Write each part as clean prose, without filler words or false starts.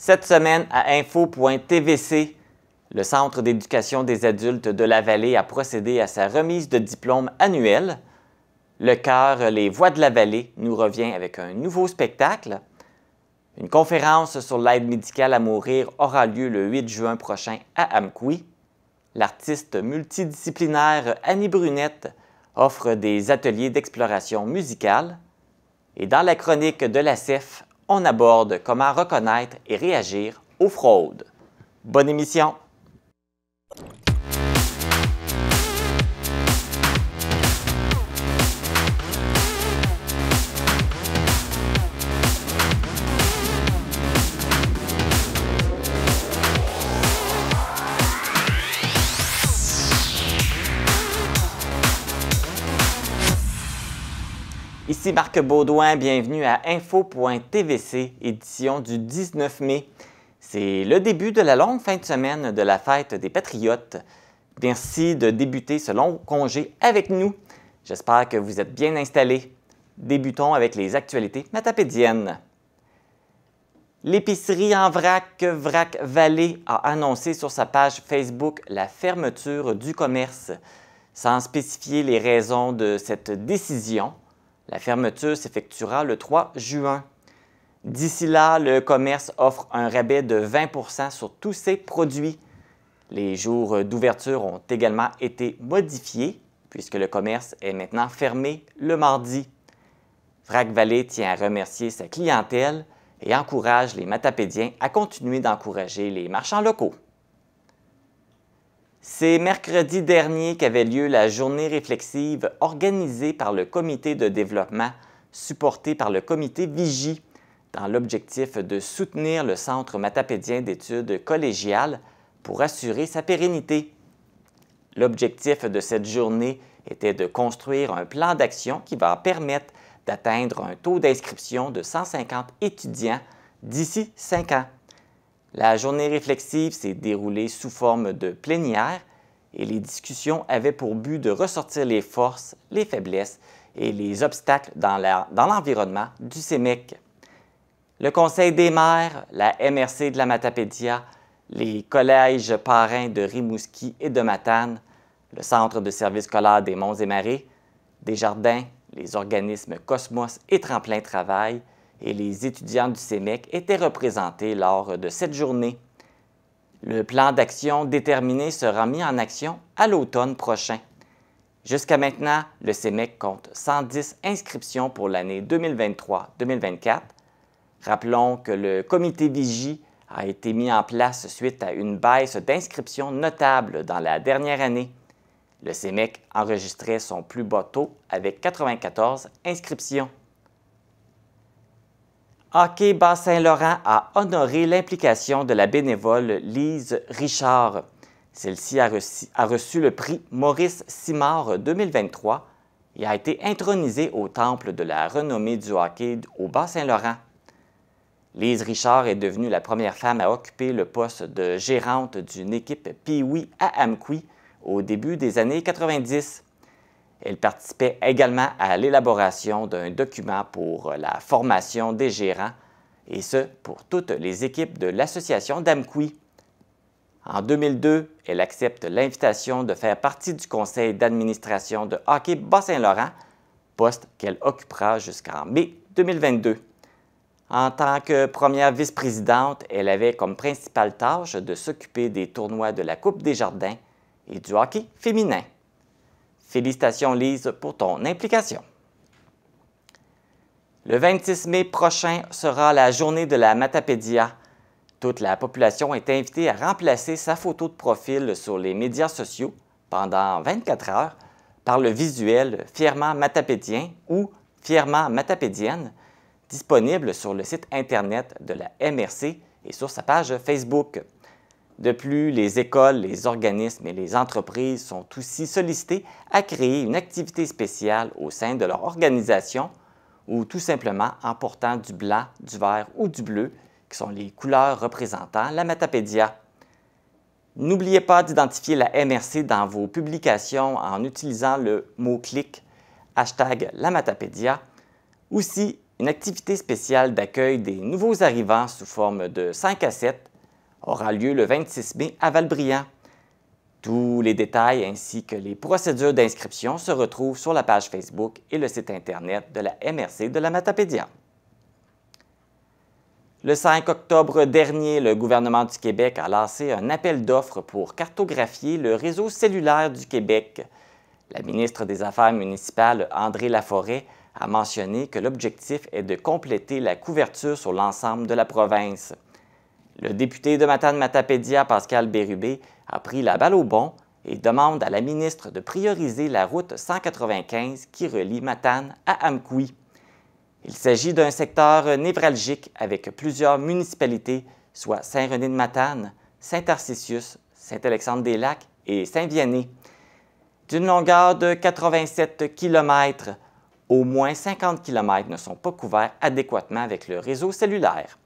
Cette semaine, à info.tvc, le Centre d'éducation des adultes de la Vallée a procédé à sa remise de diplôme annuelle. Le chœur Les Voix de la Vallée nous revient avec un nouveau spectacle. Une conférence sur l'aide médicale à mourir aura lieu le 8 juin prochain à Amqui. L'artiste multidisciplinaire Annie Brunette offre des ateliers d'exploration musicale. Et dans la chronique de la CEF, on aborde comment reconnaître et réagir aux fraudes. Bonne émission! Ici Marc Baudouin, bienvenue à info.tvc, édition du 19 mai. C'est le début de la longue fin de semaine de la fête des Patriotes. Merci de débuter ce long congé avec nous. J'espère que vous êtes bien installés. Débutons avec les actualités matapédiennes. L'épicerie en vrac Vallée a annoncé sur sa page Facebook la fermeture du commerce. Sans spécifier les raisons de cette décision, la fermeture s'effectuera le 3 juin. D'ici là, le commerce offre un rabais de 20 % sur tous ses produits. Les jours d'ouverture ont également été modifiés puisque le commerce est maintenant fermé le mardi. Vrac Vallée tient à remercier sa clientèle et encourage les Matapédiens à continuer d'encourager les marchands locaux. C'est mercredi dernier qu'avait lieu la journée réflexive organisée par le comité de développement supporté par le comité Vigie dans l'objectif de soutenir le Centre matapédien d'études collégiales pour assurer sa pérennité. L'objectif de cette journée était de construire un plan d'action qui va permettre d'atteindre un taux d'inscription de 150 étudiants d'ici 5 ans. La journée réflexive s'est déroulée sous forme de plénière et les discussions avaient pour but de ressortir les forces, les faiblesses et les obstacles dans l'environnement du CEMEC. Le Conseil des maires, la MRC de la Matapédia, les collèges parrains de Rimouski et de Matane, le Centre de services scolaires des Monts-et-Marais, Desjardins, les organismes Cosmos et Tremplin Travail, et les étudiants du CEMEC étaient représentés lors de cette journée. Le plan d'action déterminé sera mis en action à l'automne prochain. Jusqu'à maintenant, le CEMEC compte 110 inscriptions pour l'année 2023-2024. Rappelons que le comité Vigie a été mis en place suite à une baisse d'inscriptions notable dans la dernière année. Le CEMEC enregistrait son plus bas taux avec 94 inscriptions. Hockey Bas-Saint-Laurent a honoré l'implication de la bénévole Lise Richard. Celle-ci a reçu le prix Maurice Simard 2023 et a été intronisée au temple de la renommée du hockey au Bas-Saint-Laurent. Lise Richard est devenue la première femme à occuper le poste de gérante d'une équipe Pee-Wee à Amqui au début des années 90. Elle participait également à l'élaboration d'un document pour la formation des gérants, et ce, pour toutes les équipes de l'association d'Amqui. En 2002, elle accepte l'invitation de faire partie du conseil d'administration de Hockey Bas-Saint-Laurent, poste qu'elle occupera jusqu'en mai 2022. En tant que première vice-présidente, elle avait comme principale tâche de s'occuper des tournois de la Coupe Desjardins et du hockey féminin. Félicitations Lise pour ton implication. Le 26 mai prochain sera la journée de la Matapédia. Toute la population est invitée à remplacer sa photo de profil sur les médias sociaux pendant 24 heures par le visuel Fièrement Matapédien ou Fièrement Matapédienne, disponible sur le site Internet de la MRC et sur sa page Facebook. De plus, les écoles, les organismes et les entreprises sont aussi sollicités à créer une activité spéciale au sein de leur organisation ou tout simplement en portant du blanc, du vert ou du bleu, qui sont les couleurs représentant la Matapédia. N'oubliez pas d'identifier la MRC dans vos publications en utilisant le mot-clic #lamatapédia. Aussi, une activité spéciale d'accueil des nouveaux arrivants sous forme de 5 à 7 aura lieu le 26 mai à Valbriand. Tous les détails ainsi que les procédures d'inscription se retrouvent sur la page Facebook et le site Internet de la MRC de la Matapédia. Le 5 octobre dernier, le gouvernement du Québec a lancé un appel d'offres pour cartographier le réseau cellulaire du Québec. La ministre des Affaires municipales, André Laforêt, a mentionné que l'objectif est de compléter la couverture sur l'ensemble de la province. Le député de Matane-Matapédia, Pascal Bérubé, a pris la balle au bond et demande à la ministre de prioriser la route 195 qui relie Matane à Amqui. Il s'agit d'un secteur névralgique avec plusieurs municipalités, soit Saint-René-de-Matane, Saint-Tarcisius, Saint-Alexandre-des-Lacs et Saint-Vianney. D'une longueur de 87 km, au moins 50 km ne sont pas couverts adéquatement avec le réseau cellulaire.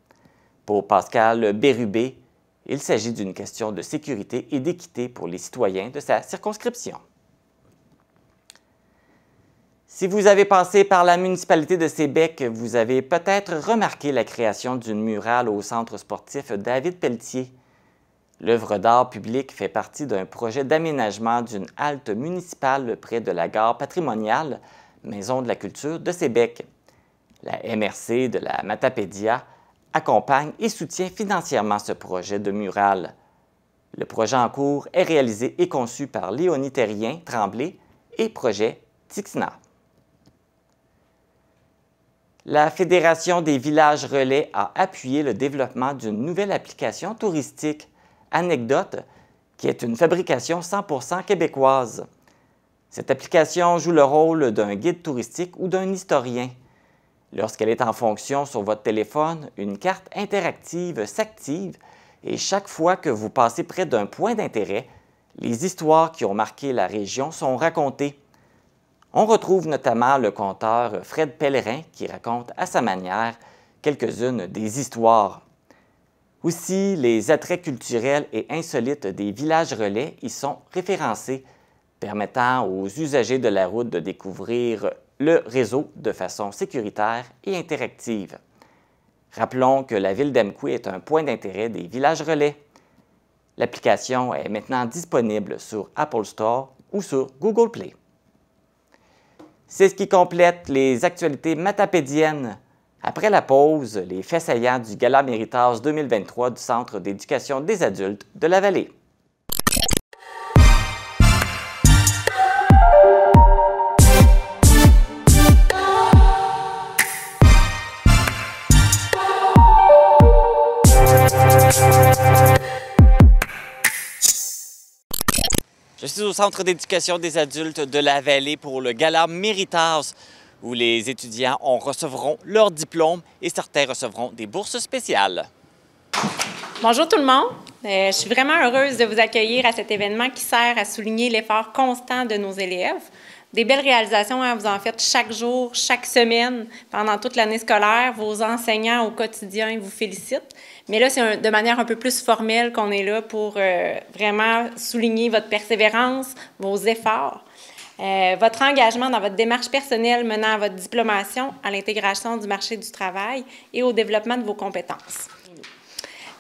Pour Pascal Bérubé, il s'agit d'une question de sécurité et d'équité pour les citoyens de sa circonscription. Si vous avez passé par la municipalité de Sébec, vous avez peut-être remarqué la création d'une murale au centre sportif David Pelletier. L'œuvre d'art public fait partie d'un projet d'aménagement d'une halte municipale près de la gare patrimoniale, Maison de la culture de Sébec. La MRC de la Matapédia accompagne et soutient financièrement ce projet de murale. Le projet en cours est réalisé et conçu par Léonie Terrien Tremblay et Projet Tixna. La Fédération des villages relais a appuyé le développement d'une nouvelle application touristique, Anecdote, qui est une fabrication 100% québécoise. Cette application joue le rôle d'un guide touristique ou d'un historien. Lorsqu'elle est en fonction sur votre téléphone, une carte interactive s'active et chaque fois que vous passez près d'un point d'intérêt, les histoires qui ont marqué la région sont racontées. On retrouve notamment le conteur Fred Pellerin qui raconte à sa manière quelques-unes des histoires. Aussi, les attraits culturels et insolites des villages relais y sont référencés, permettant aux usagers de la route de découvrir le réseau de façon sécuritaire et interactive. Rappelons que la ville d'Amqui est un point d'intérêt des villages relais. L'application est maintenant disponible sur Apple Store ou sur Google Play. C'est ce qui complète les actualités matapédiennes. Après la pause, les faits saillants du Gala Méritas 2023 du Centre d'éducation des adultes de la Vallée. Je suis au Centre d'éducation des adultes de la Vallée pour le Gala Méritas, où les étudiants recevront leur diplôme et certains recevront des bourses spéciales. Bonjour tout le monde. Je suis vraiment heureuse de vous accueillir à cet événement qui sert à souligner l'effort constant de nos élèves. Des belles réalisations, hein, vous en faites chaque jour, chaque semaine, pendant toute l'année scolaire. Vos enseignants au quotidien vous félicitent. Mais là, c'est de manière un peu plus formelle qu'on est là pour vraiment souligner votre persévérance, vos efforts, votre engagement dans votre démarche personnelle menant à votre diplomation, à l'intégration du marché du travail et au développement de vos compétences.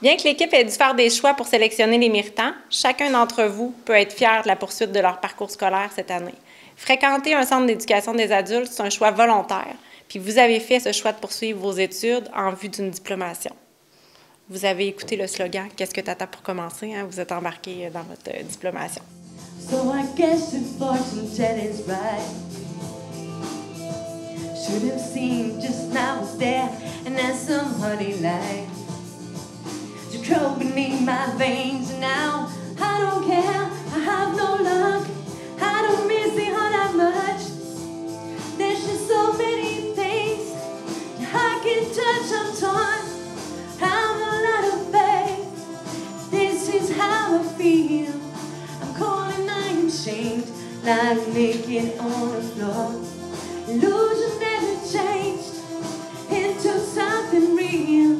Bien que l'équipe ait dû faire des choix pour sélectionner les méritants, chacun d'entre vous peut être fier de la poursuite de leur parcours scolaire cette année. Fréquenter un centre d'éducation des adultes, c'est un choix volontaire, puis vous avez fait ce choix de poursuivre vos études en vue d'une diplomation. Vous avez écouté le slogan « Qu'est-ce que t'attends pour commencer? » hein? Vous êtes embarqué dans votre diplomation. So I guess the fortune teller's right. Should have seen just now was there, and that's somebody like to grow beneath my veins. Now I don't care, I have no luck, I don't miss it all that much. There's just so many things I can touch, I'm torn. I'm a lot of faith. This is how I feel. I'm cold and I am shamed, like naked on the floor. Illusion never changed into something real.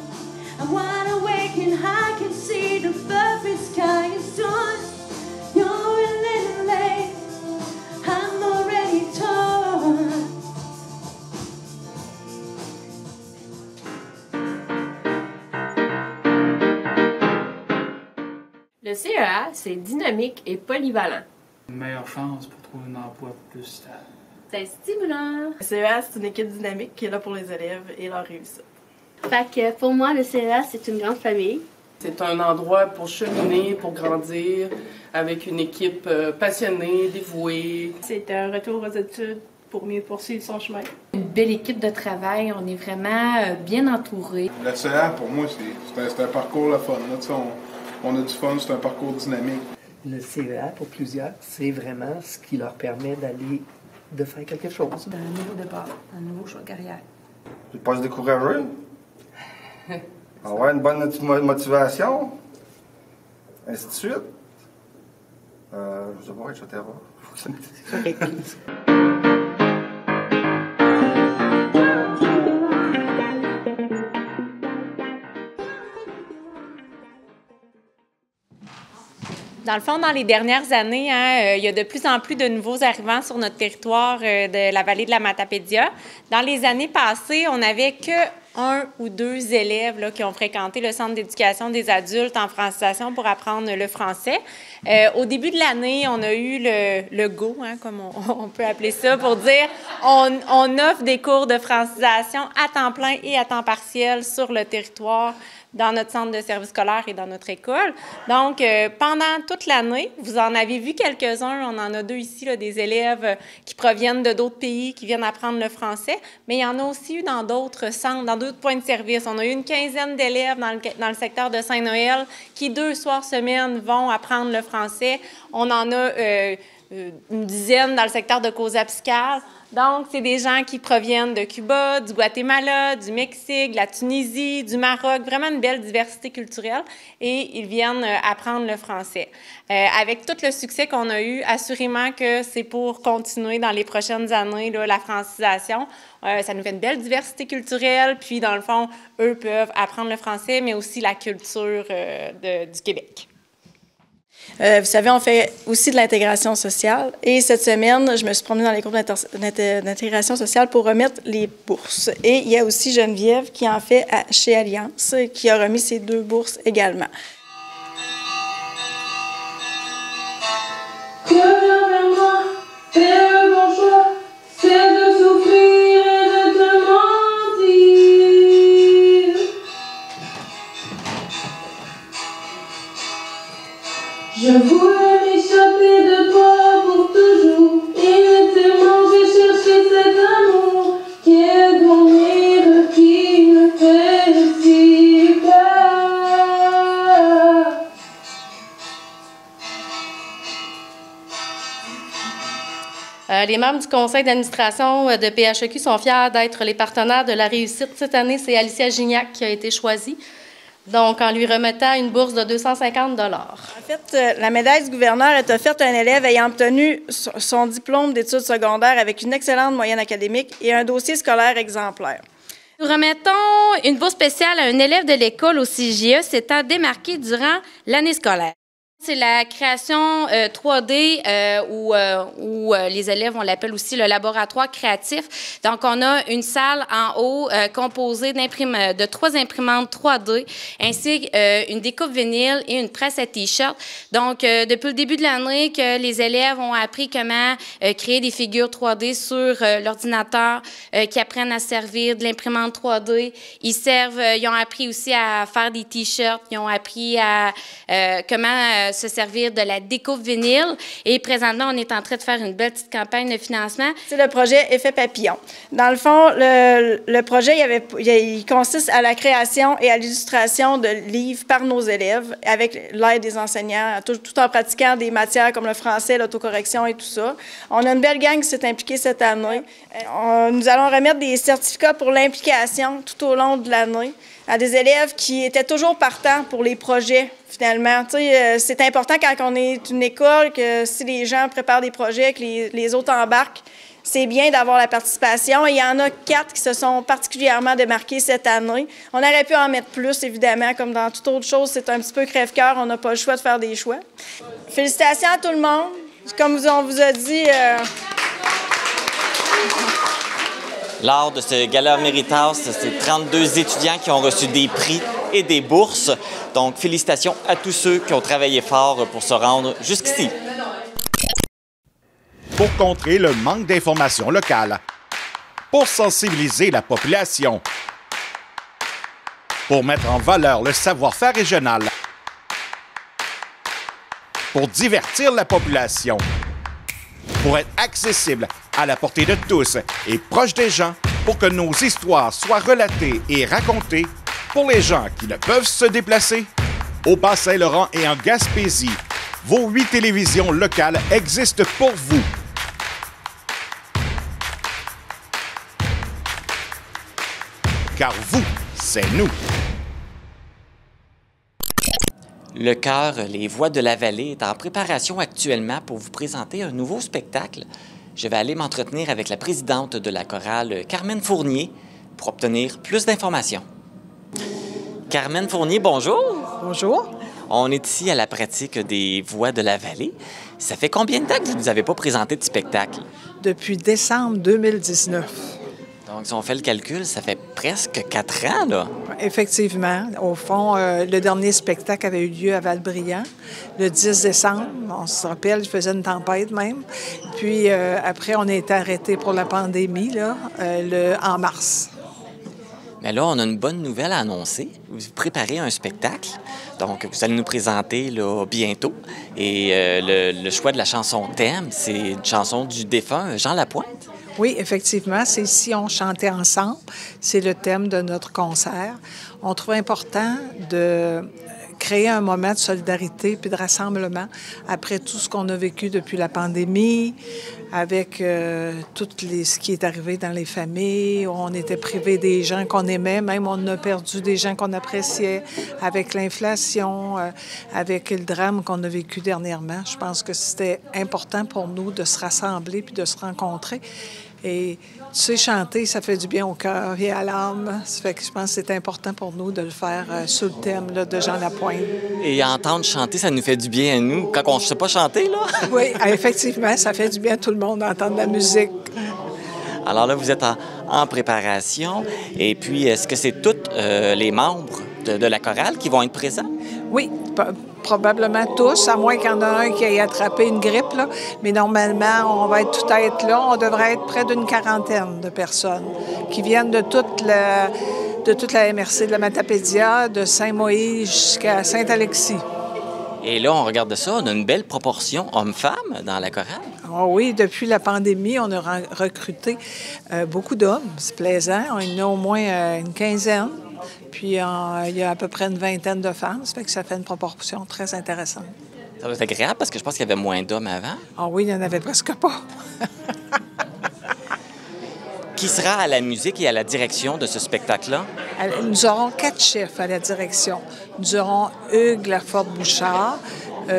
I'm wide awake and I can see the perfect sky is torn. You're a little late, I'm already torn. Le CEA, c'est dynamique et polyvalent. Une meilleure chance pour trouver un emploi plus stable. C'est stimulant. Le CEA, c'est une équipe dynamique qui est là pour les élèves et leur réussite. Fait que pour moi, le CEA, c'est une grande famille. C'est un endroit pour cheminer, pour grandir, avec une équipe passionnée, dévouée. C'est un retour aux études pour mieux poursuivre son chemin. Une belle équipe de travail, on est vraiment bien entourés. Le CEA, pour moi, c'est un parcours le fun. Là, on a du fun, c'est un parcours dynamique. Le CEA, pour plusieurs, c'est vraiment ce qui leur permet de faire quelque chose. Un nouveau départ, un nouveau choix de carrière. Je pas se décourager. Avoir une bonne motivation. Ainsi de suite. Je sais pas, etc. Dans le fond, dans les dernières années, il y a de plus en plus de nouveaux arrivants sur notre territoire de la vallée de la Matapédia. Dans les années passées, on n'avait que 1 ou 2 élèves là, qui ont fréquenté le centre d'éducation des adultes en francisation pour apprendre le français. Au début de l'année, on a eu le go, comme on peut appeler ça, pour dire on offre des cours de francisation à temps plein et à temps partiel sur le territoire dans notre centre de service scolaire et dans notre école. Donc, pendant toute l'année, vous en avez vu quelques-uns, on en a 2 ici, là, des élèves qui proviennent de d'autres pays, qui viennent apprendre le français, mais il y en a aussi eu dans d'autres centres, dans d'autres points de service. On a eu une quinzaine d'élèves dans le secteur de Saint-Noël qui, 2 soirs semaine, vont apprendre le français. On en a une dizaine dans le secteur de Cozapiscal. Donc, c'est des gens qui proviennent de Cuba, du Guatemala, du Mexique, de la Tunisie, du Maroc, vraiment une belle diversité culturelle, et ils viennent apprendre le français. Avec tout le succès qu'on a eu, assurément que c'est pour continuer dans les prochaines années là, la francisation. Ça nous fait une belle diversité culturelle, puis dans le fond, eux peuvent apprendre le français, mais aussi la culture du Québec. Vous savez, on fait aussi de l'intégration sociale. Et cette semaine, je me suis promenée dans les groupes d'intégration sociale pour remettre les bourses. Et il y a aussi Geneviève qui en fait chez Alliance, qui a remis ses 2 bourses également. Reviens vers moi, fais le bon choix, c'est de souffrir et de te mentir. Je voulais m'échapper de toi pour toujours. Inutilement, j'ai cherché cet amour qui est dormir, qui me fait si peur. Les membres du conseil d'administration de PHEQ sont fiers d'être les partenaires de la réussite. Cette année, c'est Alicia Gignac qui a été choisie. Donc, en lui remettant une bourse de 250 $. En fait, la médaille du gouverneur est offerte à un élève ayant obtenu son diplôme d'études secondaires avec une excellente moyenne académique et un dossier scolaire exemplaire. Nous remettons une bourse spéciale à un élève de l'école au CIGE s'étant démarqué durant l'année scolaire. C'est la création 3D où les élèves, on l'appelle aussi le laboratoire créatif. Donc, on a une salle en haut composée de 3 imprimantes 3D, ainsi une découpe vinyle et une presse à T-shirt. Donc, depuis le début de l'année, que les élèves ont appris comment créer des figures 3D sur l'ordinateur, qui apprennent à servir de l'imprimante 3D. Ils ont appris aussi à faire des T-shirts. Ils ont appris à comment se servir de la découpe vinyle. Et présentement, on est en train de faire une belle petite campagne de financement. C'est le projet Effet Papillon. Dans le fond, le projet, il consiste à la création et à l'illustration de livres par nos élèves avec l'aide des enseignants, tout en pratiquant des matières comme le français, l'autocorrection et tout ça. On a une belle gang qui s'est impliquée cette année. Nous allons remettre des certificats pour l'implication tout au long de l'année à des élèves qui étaient toujours partants pour les projets, finalement. Tu sais, c'est important quand on est une école que si les gens préparent des projets, que les autres embarquent, c'est bien d'avoir la participation. Et il y en a 4 qui se sont particulièrement démarqués cette année. On aurait pu en mettre plus, évidemment, comme dans toute autre chose, c'est un petit peu crève-cœur, on n'a pas le choix de faire des choix. Félicitations à tout le monde. Comme on vous a dit... Lors de ce gala Méritas, c'est 32 étudiants qui ont reçu des prix et des bourses. Donc, félicitations à tous ceux qui ont travaillé fort pour se rendre jusqu'ici. Pour contrer le manque d'informations locales, pour sensibiliser la population, pour mettre en valeur le savoir-faire régional, pour divertir la population, pour être accessible à la portée de tous et proche des gens, pour que nos histoires soient relatées et racontées pour les gens qui ne peuvent se déplacer. Au Bas-Saint-Laurent et en Gaspésie, vos 8 télévisions locales existent pour vous. Car vous, c'est nous. Le chœur Les Voix de la Vallée est en préparation actuellement pour vous présenter un nouveau spectacle. Je vais aller m'entretenir avec la présidente de la chorale, Carmen Fournier, pour obtenir plus d'informations. Carmen Fournier, bonjour. Bonjour. On est ici à la pratique des Voix de la Vallée. Ça fait combien de temps que vous ne nous avez pas présenté de spectacle? Depuis décembre 2019. Donc, si on fait le calcul, ça fait presque 4 ans, là. Effectivement. Au fond, le dernier spectacle avait eu lieu à Val-Brillant le 10 décembre. On se rappelle, il faisait une tempête même. Puis après, on a été arrêté pour la pandémie, là, en mars. Mais là, on a une bonne nouvelle à annoncer. Vous préparez un spectacle, donc vous allez nous présenter là, bientôt. Et le choix de la chanson thème, c'est une chanson du défunt Jean Lapointe. Oui, effectivement, c'est « Si on chantait ensemble ». C'est le thème de notre concert. On trouve important de créer un moment de solidarité puis de rassemblement après tout ce qu'on a vécu depuis la pandémie, avec ce qui est arrivé dans les familles. On était privés des gens qu'on aimait, même on a perdu des gens qu'on appréciait avec l'inflation, avec le drame qu'on a vécu dernièrement. Je pense que c'était important pour nous de se rassembler puis de se rencontrer. Et tu sais, chanter, ça fait du bien au cœur et à l'âme. Ça fait que je pense que c'est important pour nous de le faire sous le thème là, de Jean Lapointe. Et entendre chanter, ça nous fait du bien à nous, quand on ne sait pas chanter, là? Oui, effectivement, ça fait du bien à tout le monde d'entendre la musique. Alors là, vous êtes en préparation. Et puis, est-ce que c'est tous les membres de la chorale qui vont être présents? Oui, probablement tous, à moins qu'il y en ait un qui ait attrapé une grippe, là. Mais normalement, on va tout être là. On devrait être près d'une 40aine de personnes qui viennent de toute la MRC de la Matapédia, de Saint-Moïse jusqu'à Saint-Alexis. Et là, on regarde ça, on a une belle proportion hommes-femmes dans la chorale. Oh oui, depuis la pandémie, on a recruté beaucoup d'hommes. C'est plaisant. On en a au moins une quinzaine. Puis, il y a à peu près une vingtaine de femmes. Ça fait que ça fait une proportion très intéressante. Ça va être agréable parce que je pense qu'il y avait moins d'hommes avant. Ah oui, il n'y en avait presque pas. Qui sera à la musique et à la direction de ce spectacle-là? Nous aurons 4 chefs à la direction. Nous aurons Hugues Laforte-Bouchard,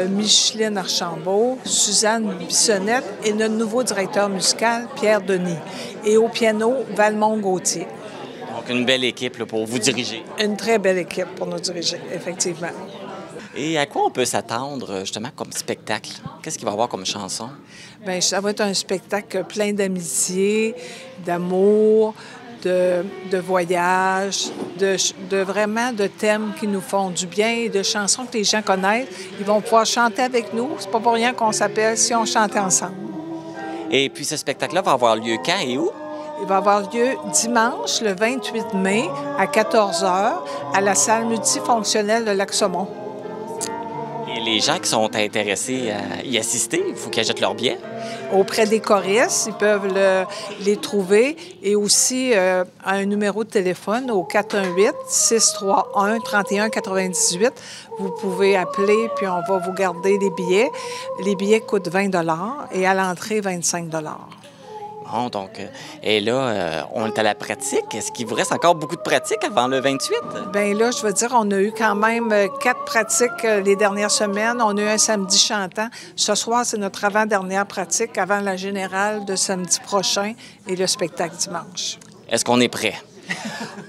Micheline Archambault, Suzanne Bissonnette et notre nouveau directeur musical, Pierre Denis. Et au piano, Valmont Gauthier. Donc, une belle équipe là, pour vous diriger. Une très belle équipe pour nous diriger, effectivement. Et à quoi on peut s'attendre, justement, comme spectacle? Qu'est-ce qu'il va y avoir comme chanson? Bien, ça va être un spectacle plein d'amitié, d'amour, de voyage, vraiment de thèmes qui nous font du bien et de chansons que les gens connaissent. Ils vont pouvoir chanter avec nous. C'est pas pour rien qu'on s'appelle « Si on chantait ensemble ». Et puis, ce spectacle-là va avoir lieu quand et où? Il va avoir lieu dimanche, le 28 mai, à 14h, à la salle multifonctionnelle de Lac-Saumon. Et les gens qui sont intéressés à y assister, il faut qu'ils achètent leur billet? Auprès des choristes, ils peuvent les trouver. Et aussi, un numéro de téléphone au 418-631-3198. Vous pouvez appeler, puis on va vous garder les billets. Les billets coûtent 20 $ et à l'entrée, 25 $. Bon, donc, et là, on est à la pratique. Est-ce qu'il vous reste encore beaucoup de pratiques avant le 28? Bien là, je veux dire, on a eu quand même 4 pratiques les dernières semaines. On a eu un samedi chantant. Ce soir, c'est notre avant-dernière pratique avant la générale de samedi prochain et le spectacle dimanche. Est-ce qu'on est prêt?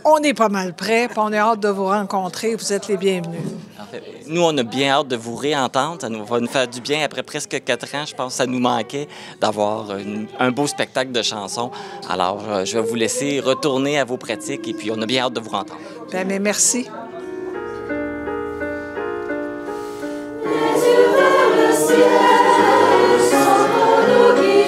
On est pas mal prêt, puis on a hâte de vous rencontrer. Vous êtes les bienvenus. En fait, nous, on a bien hâte de vous réentendre. Ça nous va nous faire du bien. Après presque 4 ans, je pense que ça nous manquait d'avoir un beau spectacle de chansons. Alors, je vais vous laisser retourner à vos pratiques et puis on a bien hâte de vous entendre. Bien, mais merci. ciel sans pour nous guider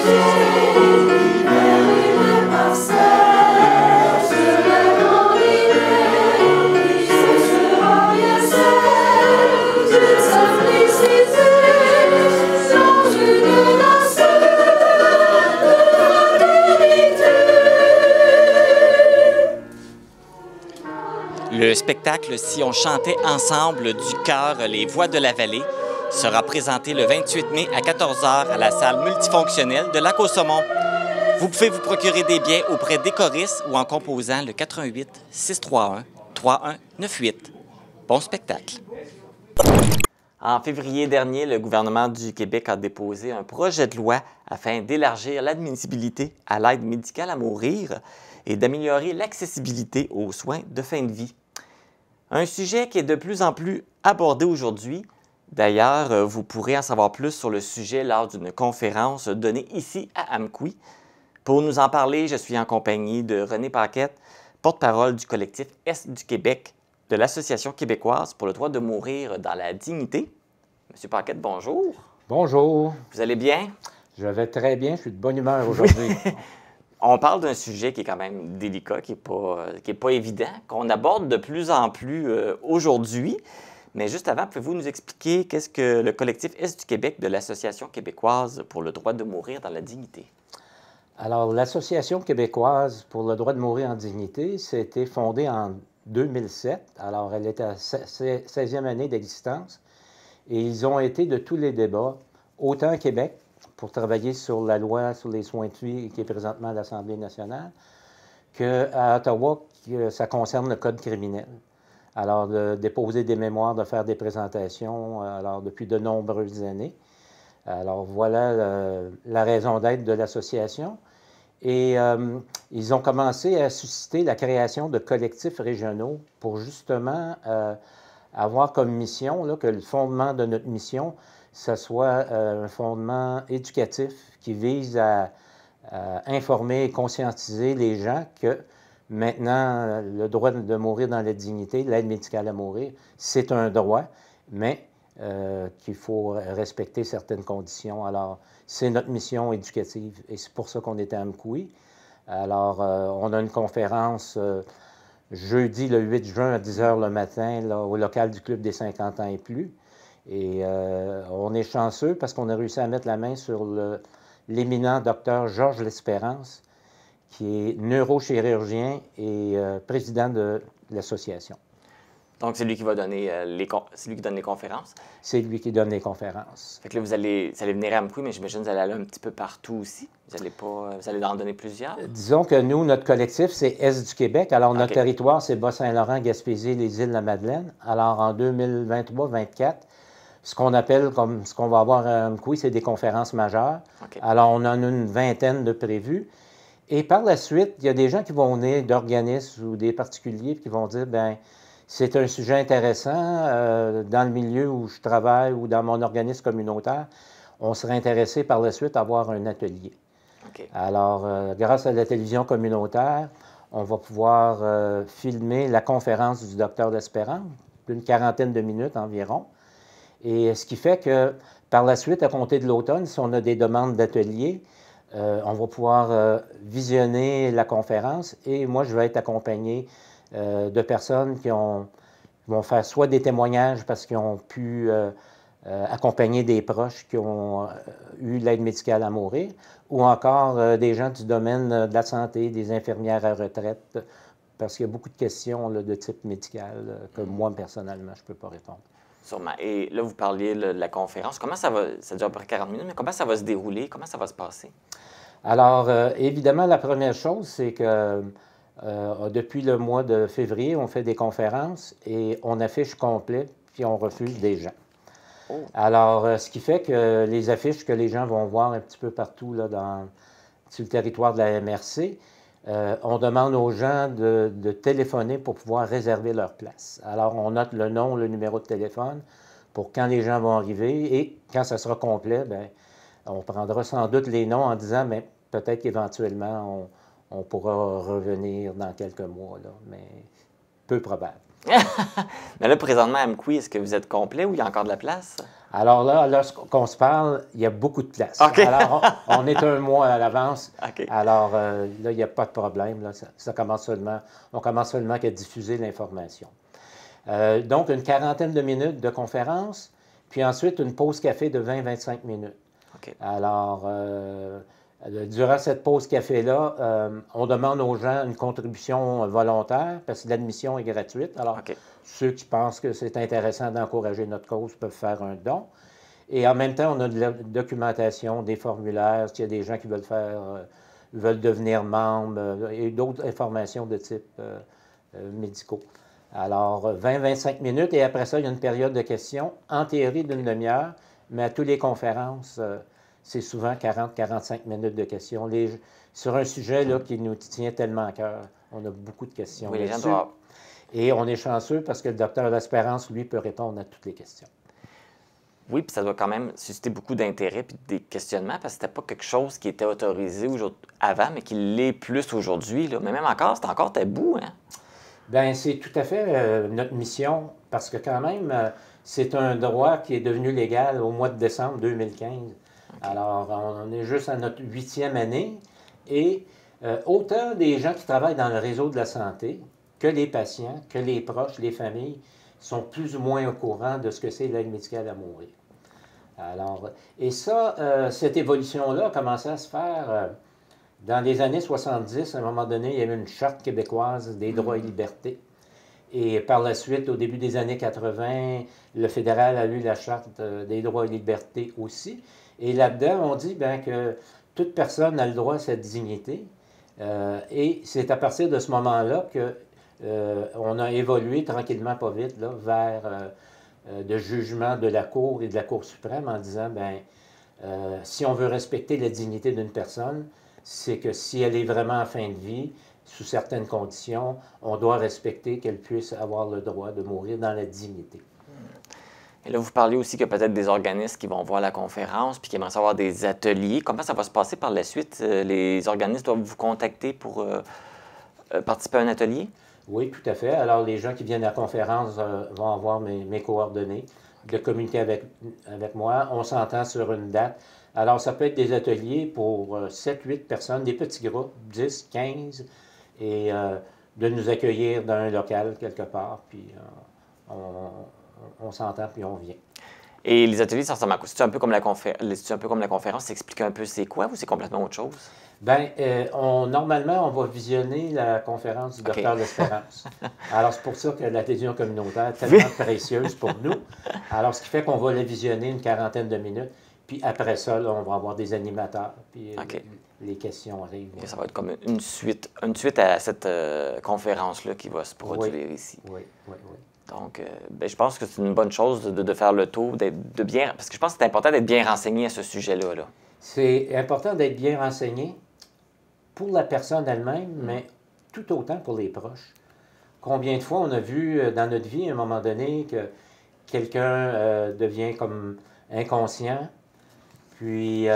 vers une parcelle sur la grande idée. Ce sera bien celle d'une simplicité dans une nation de fraternité. Le spectacle Si on chantait ensemble du chœur Les Voix de la Vallée sera présenté le 28 mai à 14h à la salle multifonctionnelle de Lac-au-Saumon. Vous pouvez vous procurer des billets auprès des choristes ou en composant le 88 631 3198. Bon spectacle. En février dernier, le gouvernement du Québec a déposé un projet de loi afin d'élargir l'admissibilité à l'aide médicale à mourir et d'améliorer l'accessibilité aux soins de fin de vie. Un sujet qui est de plus en plus abordé aujourd'hui. D'ailleurs, vous pourrez en savoir plus sur le sujet lors d'une conférence donnée ici à Amqui. Pour nous en parler, je suis en compagnie de René Paquette, porte-parole du collectif Est du Québec de l'Association québécoise pour le droit de mourir dans la dignité. Monsieur Paquette, bonjour. Bonjour. Vous allez bien? Je vais très bien, je suis de bonne humeur aujourd'hui. On parle d'un sujet qui est quand même délicat, qui est pas évident, qu'on aborde de plus en plus aujourd'hui. Mais juste avant, pouvez-vous nous expliquer qu'est-ce que le collectif Est du Québec de l'Association québécoise pour le droit de mourir dans la dignité? Alors, l'Association québécoise pour le droit de mourir en dignité, c'était fondée en 2007. Alors, elle était à 16e année d'existence. Et ils ont été de tous les débats, autant à Québec, pour travailler sur la loi sur les soins de vie qui est présentement à l'Assemblée nationale, qu'à Ottawa, ça concerne le code criminel. Alors, de déposer des mémoires, de faire des présentations, alors depuis de nombreuses années. Alors, voilà la raison d'être de l'association. Et ils ont commencé à susciter la création de collectifs régionaux pour justement avoir comme mission là, que le fondement de notre mission, ce soit un fondement éducatif qui vise à informer et conscientiser les gens que maintenant, le droit de mourir dans la dignité, l'aide médicale à mourir, c'est un droit, mais qu'il faut respecter certaines conditions. Alors, c'est notre mission éducative et c'est pour ça qu'on est à Amqui. Alors, on a une conférence jeudi le 8 juin à 10 h le matin là, au local du Club des 50 ans et plus. Et on est chanceux parce qu'on a réussi à mettre la main sur l'éminent docteur Georges L'Espérance, qui est neurochirurgien et président de l'association. Donc, c'est lui qui va donner c'est lui qui donne les conférences? C'est lui qui donne les conférences. Fait que là, vous allez venir à Amqui, mais j'imagine que vous allez aller un petit peu partout aussi. Vous allez en donner plusieurs? Disons que nous, notre collectif, c'est Est du Québec. Alors, notre territoire, c'est Bas-Saint-Laurent, Gaspésie, les Îles-de-la-Madeleine. Alors, en 2023-2024, ce qu'on appelle, comme ce qu'on va avoir à Amqui, c'est des conférences majeures. Alors, on en a une vingtaine de prévues. Et par la suite, il y a des gens qui vont venir d'organismes ou des particuliers qui vont dire, bien, c'est un sujet intéressant. Dans le milieu où je travaille ou dans mon organisme communautaire, on serait intéressé par la suite à avoir un atelier. Alors, grâce à la télévision communautaire, on va pouvoir filmer la conférence du docteur L'Espérance, d'une quarantaine de minutes environ. Et ce qui fait que, par la suite, à compter de l'automne, si on a des demandes d'ateliers, on va pouvoir visionner la conférence et moi, je vais être accompagné de personnes qui vont faire soit des témoignages parce qu'ils ont pu accompagner des proches qui ont eu l'aide médicale à mourir, ou encore des gens du domaine de la santé, des infirmières à retraite, parce qu'il y a beaucoup de questions là, de type médical que moi, personnellement, je ne peux pas répondre. Sûrement. Et là, vous parliez de la conférence. Comment ça va? Ça dure à peu près 40 minutes, mais comment ça va se dérouler? Comment ça va se passer? Alors, évidemment, la première chose, c'est que depuis le mois de février, on fait des conférences et on affiche complet, puis on refuse des gens. Alors, ce qui fait que les affiches que les gens vont voir un petit peu partout là, sur le territoire de la MRC, on demande aux gens de téléphoner pour pouvoir réserver leur place. Alors, on note le nom, le numéro de téléphone pour quand les gens vont arriver et quand ça sera complet, bien, on prendra sans doute les noms en disant, mais peut-être qu'éventuellement, on pourra revenir dans quelques mois, là, mais peu probable. Mais là, présentement, à Amqui, est-ce que vous êtes complet ou il y a encore de la place? Alors là, lorsqu'on se parle, il y a beaucoup de place. Okay. Alors, on est un mois à l'avance. Okay. Alors, là, il n'y a pas de problème. Là. On commence seulement qu'à diffuser l'information. Donc, une quarantaine de minutes de conférence, puis ensuite une pause café de 20-25 minutes. Okay. Alors, durant cette pause café-là, on demande aux gens une contribution volontaire parce que l'admission est gratuite. Alors, ceux qui pensent que c'est intéressant d'encourager notre cause peuvent faire un don. Et en même temps, on a de la documentation, des formulaires, s'il y a des gens qui veulent devenir membres et d'autres informations de type médicaux. Alors, 20-25 minutes et après ça, il y a une période de questions, en théorie d'une demi-heure, mais à toutes les conférences, c'est souvent 40-45 minutes de questions. Sur un sujet là, qui nous tient tellement à cœur, on a beaucoup de questions. Oui, les gens doivent... Et on est chanceux parce que le docteur L'Espérance, lui, peut répondre à toutes les questions. Oui, puis ça doit quand même susciter beaucoup d'intérêt et des questionnements parce que c'était pas quelque chose qui était autorisé avant, mais qui l'est plus aujourd'hui. Mais même encore, c'est encore tabou, hein? Bien, c'est tout à fait notre mission parce que quand même, c'est un droit qui est devenu légal au mois de décembre 2015. Alors, on est juste à notre 8e année et autant des gens qui travaillent dans le réseau de la santé que les patients, que les proches, les familles sont plus ou moins au courant de ce que c'est l'aide médicale à mourir. Alors, et ça, cette évolution-là a commencé à se faire dans les années 70. À un moment donné, il y avait une charte québécoise des droits et libertés. Et par la suite, au début des années 80, le fédéral a eu la charte des droits et libertés aussi. Et là-dedans, on dit bien que toute personne a le droit à cette dignité. Et c'est à partir de ce moment-là qu'on a évolué tranquillement, pas vite, là, vers le jugement de la Cour et de la Cour suprême en disant, bien, si on veut respecter la dignité d'une personne, c'est que si elle est vraiment en fin de vie, sous certaines conditions, on doit respecter qu'elle puisse avoir le droit de mourir dans la dignité. Et là, vous parlez aussi qu'il y a peut-être des organismes qui vont voir la conférence puis qui aimeraient savoir des ateliers. Comment ça va se passer par la suite? Les organismes doivent vous contacter pour participer à un atelier? Oui, tout à fait. Alors, les gens qui viennent à la conférence vont avoir mes coordonnées, de communiquer avec moi. On s'entend sur une date. Alors, ça peut être des ateliers pour 7-8 personnes, des petits groupes, 10, 15, et de nous accueillir dans un local quelque part, puis on s'entend, puis on vient. Et les ateliers, ça ressemble à quoi? C'est un peu comme la conférence, s'expliquer un peu c'est quoi ou c'est complètement autre chose? Bien, normalement, on va visionner la conférence du docteur L'Espérance. Alors, c'est pour ça que la télévision communautaire est tellement précieuse pour nous. Alors, ce qui fait qu'on va la visionner une quarantaine de minutes. Puis après ça, là, on va avoir des animateurs, puis les questions arrivent. Et ça va être comme une suite à cette conférence-là qui va se produire ici. Oui. Donc, je pense que c'est une bonne chose de faire le tour, de bien... Parce que je pense que c'est important d'être bien renseigné à ce sujet-là. Là. C'est important d'être bien renseigné pour la personne elle-même, mais tout autant pour les proches. Combien de fois on a vu dans notre vie, à un moment donné, que quelqu'un devient comme inconscient, puis, et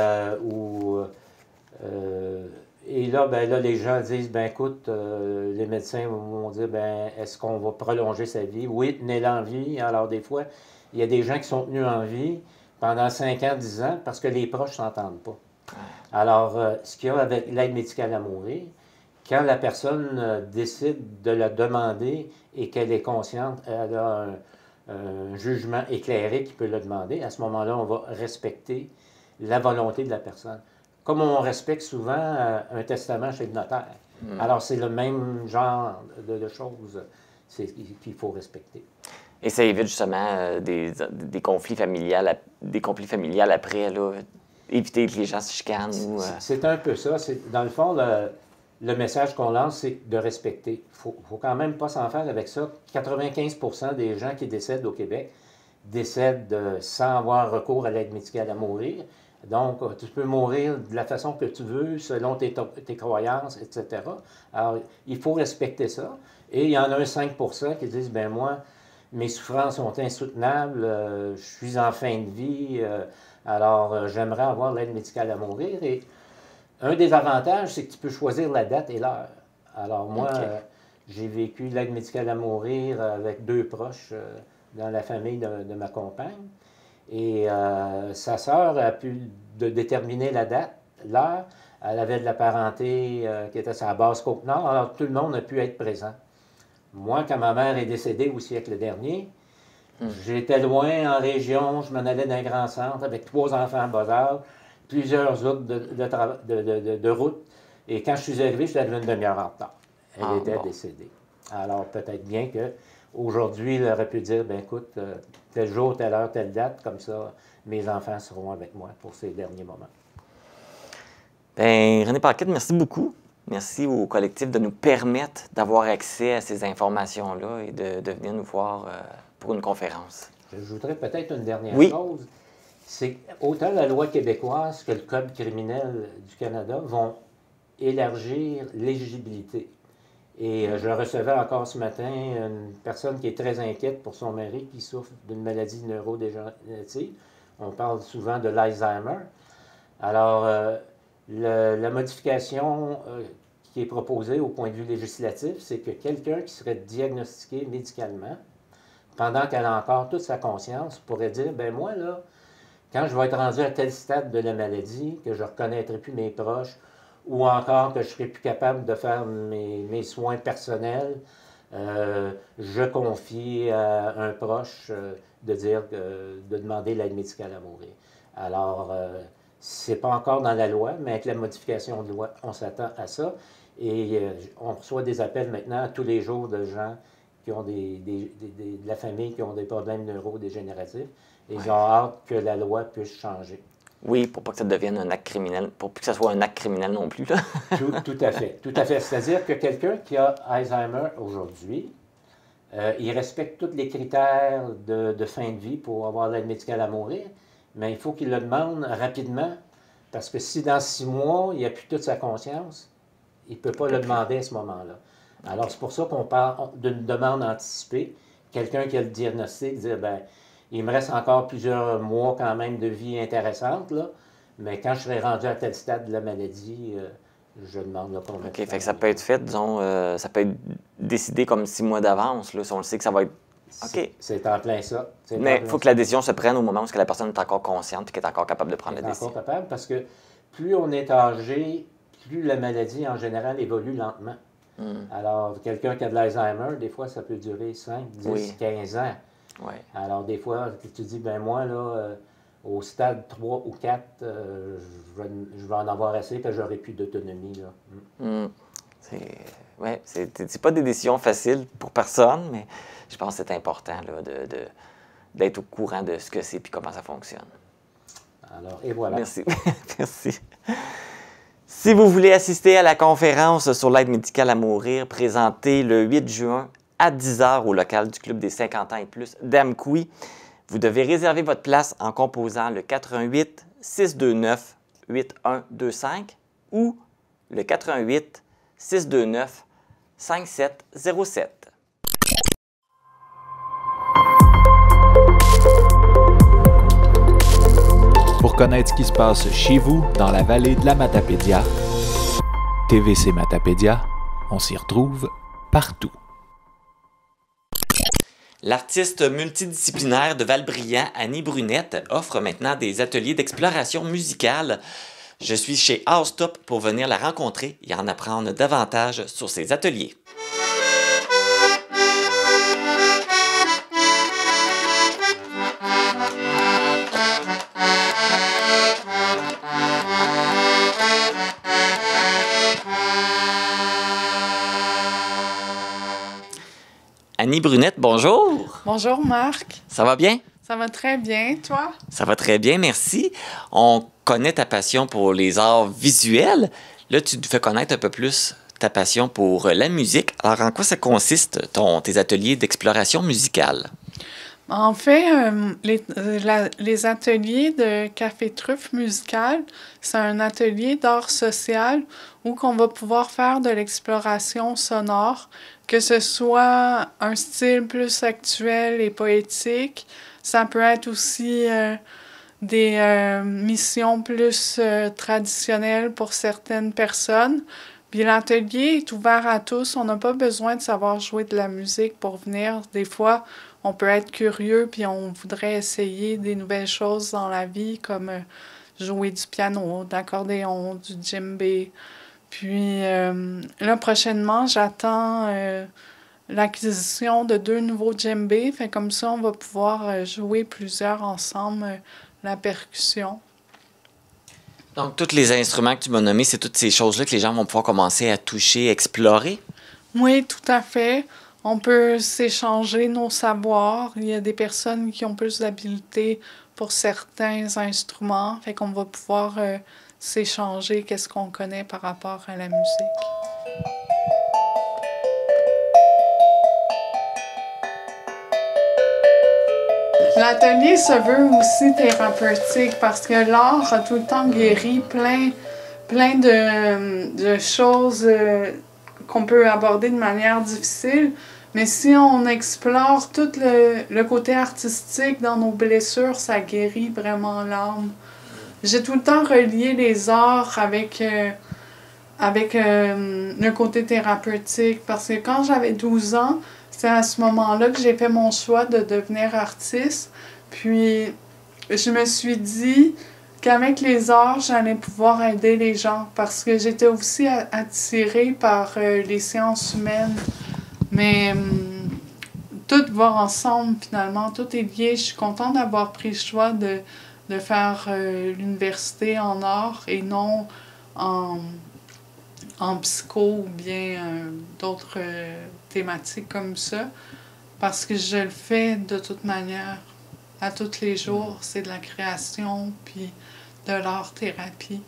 là, les gens disent, écoute, les médecins vont dire, est-ce qu'on va prolonger sa vie? Oui, tenez-le en vie. Alors, des fois, il y a des gens qui sont tenus en vie pendant 5 ans, 10 ans, parce que les proches ne s'entendent pas. Alors, ce qu'il y a avec l'aide médicale à mourir, quand la personne décide de la demander et qu'elle est consciente, elle a un jugement éclairé qui peut le demander, à ce moment-là, on va respecter la volonté de la personne. Comme on respecte souvent un testament chez le notaire. Alors, c'est le même genre de choses qu'il faut respecter. Et ça évite justement des conflits familiales après, là, éviter que les gens se chicanent. C'est un peu ça. Dans le fond, le message qu'on lance, c'est de respecter. Il ne faut quand même pas s'en faire avec ça. 95% des gens qui décèdent au Québec décèdent sans avoir recours à l'aide médicale à mourir. Donc, tu peux mourir de la façon que tu veux, selon tes croyances, etc. Alors, il faut respecter ça. Et il y en a un 5% qui disent, moi, mes souffrances sont insoutenables, je suis en fin de vie, alors j'aimerais avoir l'aide médicale à mourir. Et un des avantages, c'est que tu peux choisir la date et l'heure. Alors, moi, j'ai vécu l'aide médicale à mourir avec 2 proches dans la famille de ma compagne. Et sa sœur a pu déterminer la date, l'heure. Elle avait de la parenté qui était sur la base Côte-Nord, alors tout le monde a pu être présent. Moi, quand ma mère est décédée au siècle dernier, j'étais loin en région, je m'en allais d'un grand centre avec 3 enfants en bas âge, plusieurs autres de route. Et quand je suis arrivé, je suis arrivé une demi-heure en retard. Elle était décédée. Alors peut-être bien qu'aujourd'hui, il aurait pu dire, ben écoute, tel jour, telle heure, telle date, comme ça, mes enfants seront avec moi pour ces derniers moments. Bien, René Paquette, merci beaucoup. Merci au collectif de nous permettre d'avoir accès à ces informations-là et de venir nous voir pour une conférence. J'ajouterais peut-être une dernière Oui. chose. C'est autant la loi québécoise que le Code criminel du Canada vont élargir l'éligibilité. Et je recevais encore ce matin une personne qui est très inquiète pour son mari qui souffre d'une maladie neurodégénérative. On parle souvent de l'Alzheimer. Alors, la modification qui est proposée au point de vue législatif, c'est que quelqu'un qui serait diagnostiqué médicalement, pendant qu'elle a encore toute sa conscience, pourrait dire, ben moi, là, quand je vais être rendu à tel stade de la maladie, que je ne reconnaîtrai plus mes proches, ou encore que je ne serai plus capable de faire mes soins personnels, je confie à un proche de demander l'aide médicale à mourir. Alors, c'est pas encore dans la loi, mais avec la modification de loi, on s'attend à ça. Et on reçoit des appels maintenant tous les jours de gens qui ont de la famille qui ont des problèmes neurodégénératifs. Et ils ont hâte que la loi puisse changer. Oui, pour pas que ça devienne un acte criminel, pour plus que ça soit un acte criminel non plus. Là. Tout à fait. Tout à fait. C'est-à-dire que quelqu'un qui a Alzheimer aujourd'hui, il respecte tous les critères de fin de vie pour avoir l'aide médicale à mourir, mais il faut qu'il le demande rapidement, parce que si dans 6 mois, il n'a plus toute sa conscience, il ne peut pas le demander à ce moment-là. Alors, c'est pour ça qu'on parle d'une demande anticipée. Quelqu'un qui a le diagnostic, dire, ben il me reste encore plusieurs mois quand même de vie intéressante, là, mais quand je serai rendu à tel stade de la maladie, je demande là pour OK, fait que ça peut être fait, disons, ça peut être décidé comme 6 mois d'avance, là, si on le sait que ça va être... OK. C'est en plein ça. Mais il faut que la décision se prenne au moment où la personne est encore consciente et qu'elle est encore capable de prendre la décision. Encore capable, parce que plus on est âgé, plus la maladie, en général, évolue lentement. Alors, quelqu'un qui a de l'Alzheimer, des fois, ça peut durer 5, 10, 15 ans. Ouais. Alors, des fois, tu dis, ben moi, là, au stade 3 ou 4, je vais en avoir assez, que j'aurai plus d'autonomie. C'est pas des décisions faciles pour personne, mais je pense que c'est important là, d'être au courant de ce que c'est et comment ça fonctionne. Alors, et voilà. Merci. Merci. Si vous voulez assister à la conférence sur l'aide médicale à mourir présentée le 8 juin à 10h au local du Club des 50 ans et plus d'Amqui, vous devez réserver votre place en composant le 88 629 8125 ou le 88 629 5707. Pour connaître ce qui se passe chez vous, dans la vallée de la Matapédia, TVC Matapédia, on s'y retrouve partout. L'artiste multidisciplinaire de Valbriand, Annie Brunette, offre maintenant des ateliers d'exploration musicale. Je suis chez House Top pour venir la rencontrer et en apprendre davantage sur ses ateliers. Annie Brunette, bonjour. Bonjour Marc. Ça va bien? Ça va très bien, toi? Ça va très bien, merci. On connaît ta passion pour les arts visuels. Là, tu nous fais connaître un peu plus ta passion pour la musique. Alors, en quoi ça consiste, tes ateliers d'exploration musicale? En fait, les ateliers de Café Truffe musical, c'est un atelier d'art social où on va pouvoir faire de l'exploration sonore, que ce soit un style plus actuel et poétique. Ça peut être aussi des missions plus traditionnelles pour certaines personnes. Puis l'atelier est ouvert à tous. On n'a pas besoin de savoir jouer de la musique pour venir. Des fois, on peut être curieux puis on voudrait essayer des nouvelles choses dans la vie comme jouer du piano, d'accordéon, du djembé. Puis là, prochainement, j'attends l'acquisition de 2 nouveaux djembés. Fait comme ça, on va pouvoir jouer plusieurs ensemble la percussion. Donc, tous les instruments que tu m'as nommés, c'est toutes ces choses-là que les gens vont pouvoir commencer à toucher, explorer? Oui, tout à fait. On peut s'échanger nos savoirs. Il y a des personnes qui ont plus d'habileté pour certains instruments. Fait qu'on va pouvoir s'échanger qu'est-ce qu'on connaît par rapport à la musique. L'atelier se veut aussi thérapeutique parce que l'art a tout le temps guéri plein de choses qu'on peut aborder de manière difficile. Mais si on explore tout le côté artistique dans nos blessures, ça guérit vraiment l'âme. J'ai tout le temps relié les arts avec le côté thérapeutique parce que quand j'avais 12 ans, c'est à ce moment-là que j'ai fait mon choix de devenir artiste. Puis, je me suis dit qu'avec les arts, j'allais pouvoir aider les gens parce que j'étais aussi attirée par les sciences humaines. Mais tout va ensemble, finalement. Tout est lié. Je suis contente d'avoir pris le choix de faire l'université en arts et non en psycho ou bien d'autres thématiques comme ça, parce que je le fais de toute manière. À tous les jours, c'est de la création puis de l'art-thérapie.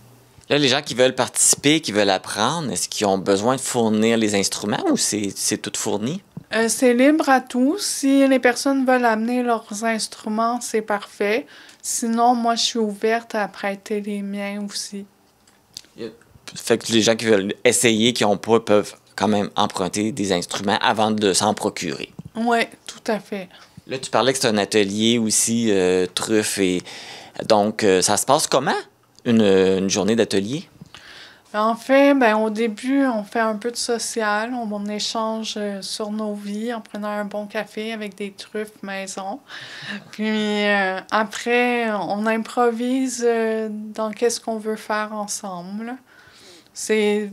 Là, les gens qui veulent participer, qui veulent apprendre, est-ce qu'ils ont besoin de fournir les instruments ou c'est tout fourni? C'est libre à tous. Si les personnes veulent amener leurs instruments, c'est parfait. Sinon, moi, je suis ouverte à prêter les miens aussi. Fait que les gens qui veulent essayer, qui n'ont pas, peuvent quand même emprunter des instruments avant de s'en procurer. Oui, tout à fait. Là, tu parlais que c'est un atelier aussi, truffe. Et donc, ça se passe comment, une journée d'atelier? En fait, au début, on fait un peu de social. On échange sur nos vies en prenant un bon café avec des truffes maison. Puis après, on improvise dans qu'est-ce qu'on veut faire ensemble.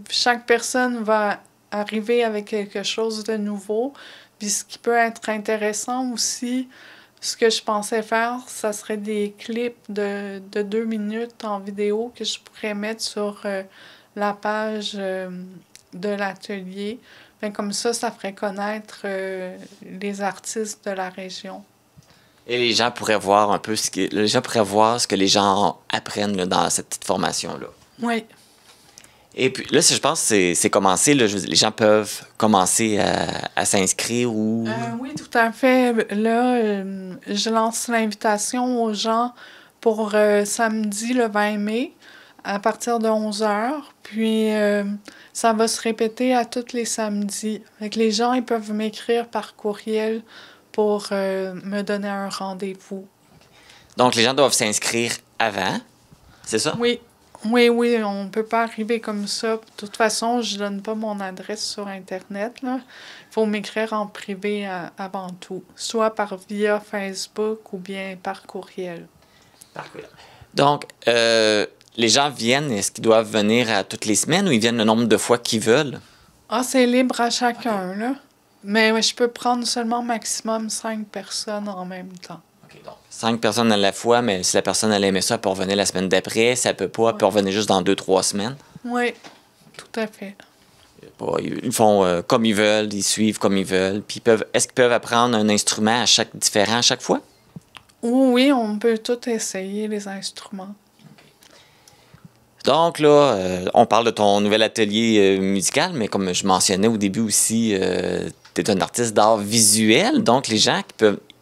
Chaque personne va arriver avec quelque chose de nouveau. Puis ce qui peut être intéressant aussi, ce que je pensais faire, ça serait des clips de 2 minutes en vidéo que je pourrais mettre sur la page de l'atelier. Comme ça ferait connaître les artistes de la région. Et les gens pourraient voir un peu ce que les gens apprennent là, dans cette petite formation-là. Oui. Et puis là, je pense que c'est commencé, là, les gens peuvent commencer à s'inscrire ou... Oui, tout à fait. Là, je lance l'invitation aux gens pour samedi le 20 mai à partir de 11h. Puis ça va se répéter à tous les samedis. Avec les gens, ils peuvent m'écrire par courriel pour me donner un rendez-vous. Donc, les gens doivent s'inscrire avant, c'est ça? Oui. Oui, on ne peut pas arriver comme ça. De toute façon, je ne donne pas mon adresse sur Internet. Il faut m'écrire en privé avant tout, soit via Facebook ou bien par courriel. Par courriel. Donc, les gens viennent, est-ce qu'ils doivent venir à toutes les semaines ou ils viennent le nombre de fois qu'ils veulent? C'est libre à chacun, là. Mais je peux prendre seulement maximum 5 personnes en même temps. 5 personnes à la fois, mais si la personne elle aimait ça, elle peut revenir la semaine d'après. Si elle peut pas, elle peut revenir juste dans 2-3 semaines. Oui, tout à fait. Ils font comme ils veulent, ils suivent comme ils veulent. Puis est-ce qu'ils peuvent apprendre un instrument différent à chaque fois? Oui, on peut tout essayer, les instruments. Donc là, on parle de ton nouvel atelier musical, mais comme je mentionnais au début aussi, tu es un artiste d'art visuel. Donc les gens qui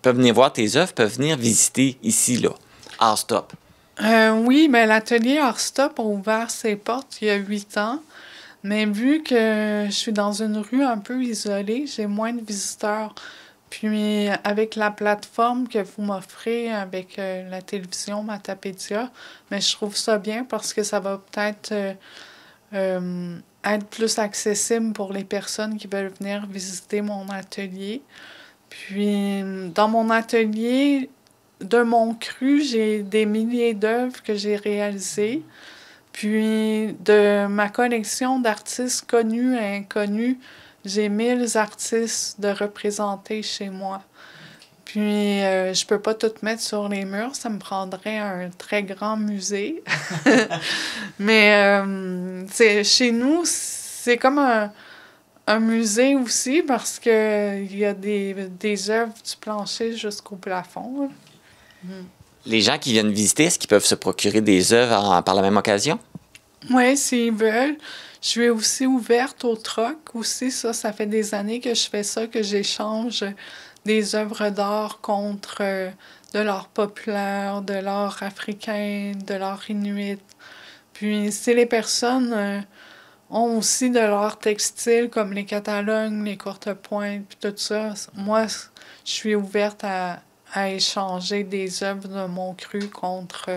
peuvent venir voir tes œuvres, peuvent venir visiter ici, là, Art Stop. Oui, mais l'atelier Art Stop a ouvert ses portes il y a 8 ans. Mais vu que je suis dans une rue un peu isolée, j'ai moins de visiteurs. Puis avec la plateforme que vous m'offrez avec la télévision Matapédia, mais je trouve ça bien parce que ça va peut-être être plus accessible pour les personnes qui veulent venir visiter mon atelier. Puis, dans mon atelier de Montcru, j'ai des milliers d'œuvres que j'ai réalisées. Puis, de ma collection d'artistes connus et inconnus, j'ai 1000 artistes de représentés chez moi. Puis, je peux pas tout mettre sur les murs, ça me prendrait un très grand musée. Mais chez nous, c'est comme un musée aussi parce qu'il y a des œuvres du plancher jusqu'au plafond. Les gens qui viennent visiter, est-ce qu'ils peuvent se procurer des œuvres par la même occasion? Oui, s'ils veulent. Je suis aussi ouverte au troc aussi. Ça fait des années que je fais ça, que j'échange des œuvres d'art contre de l'art populaire, de l'art africain, de l'art inuit. Puis si les personnes ont aussi de l'art textile, comme les catalogues, les courtes pointes, puis tout ça, moi, je suis ouverte à échanger des œuvres de Montcru contre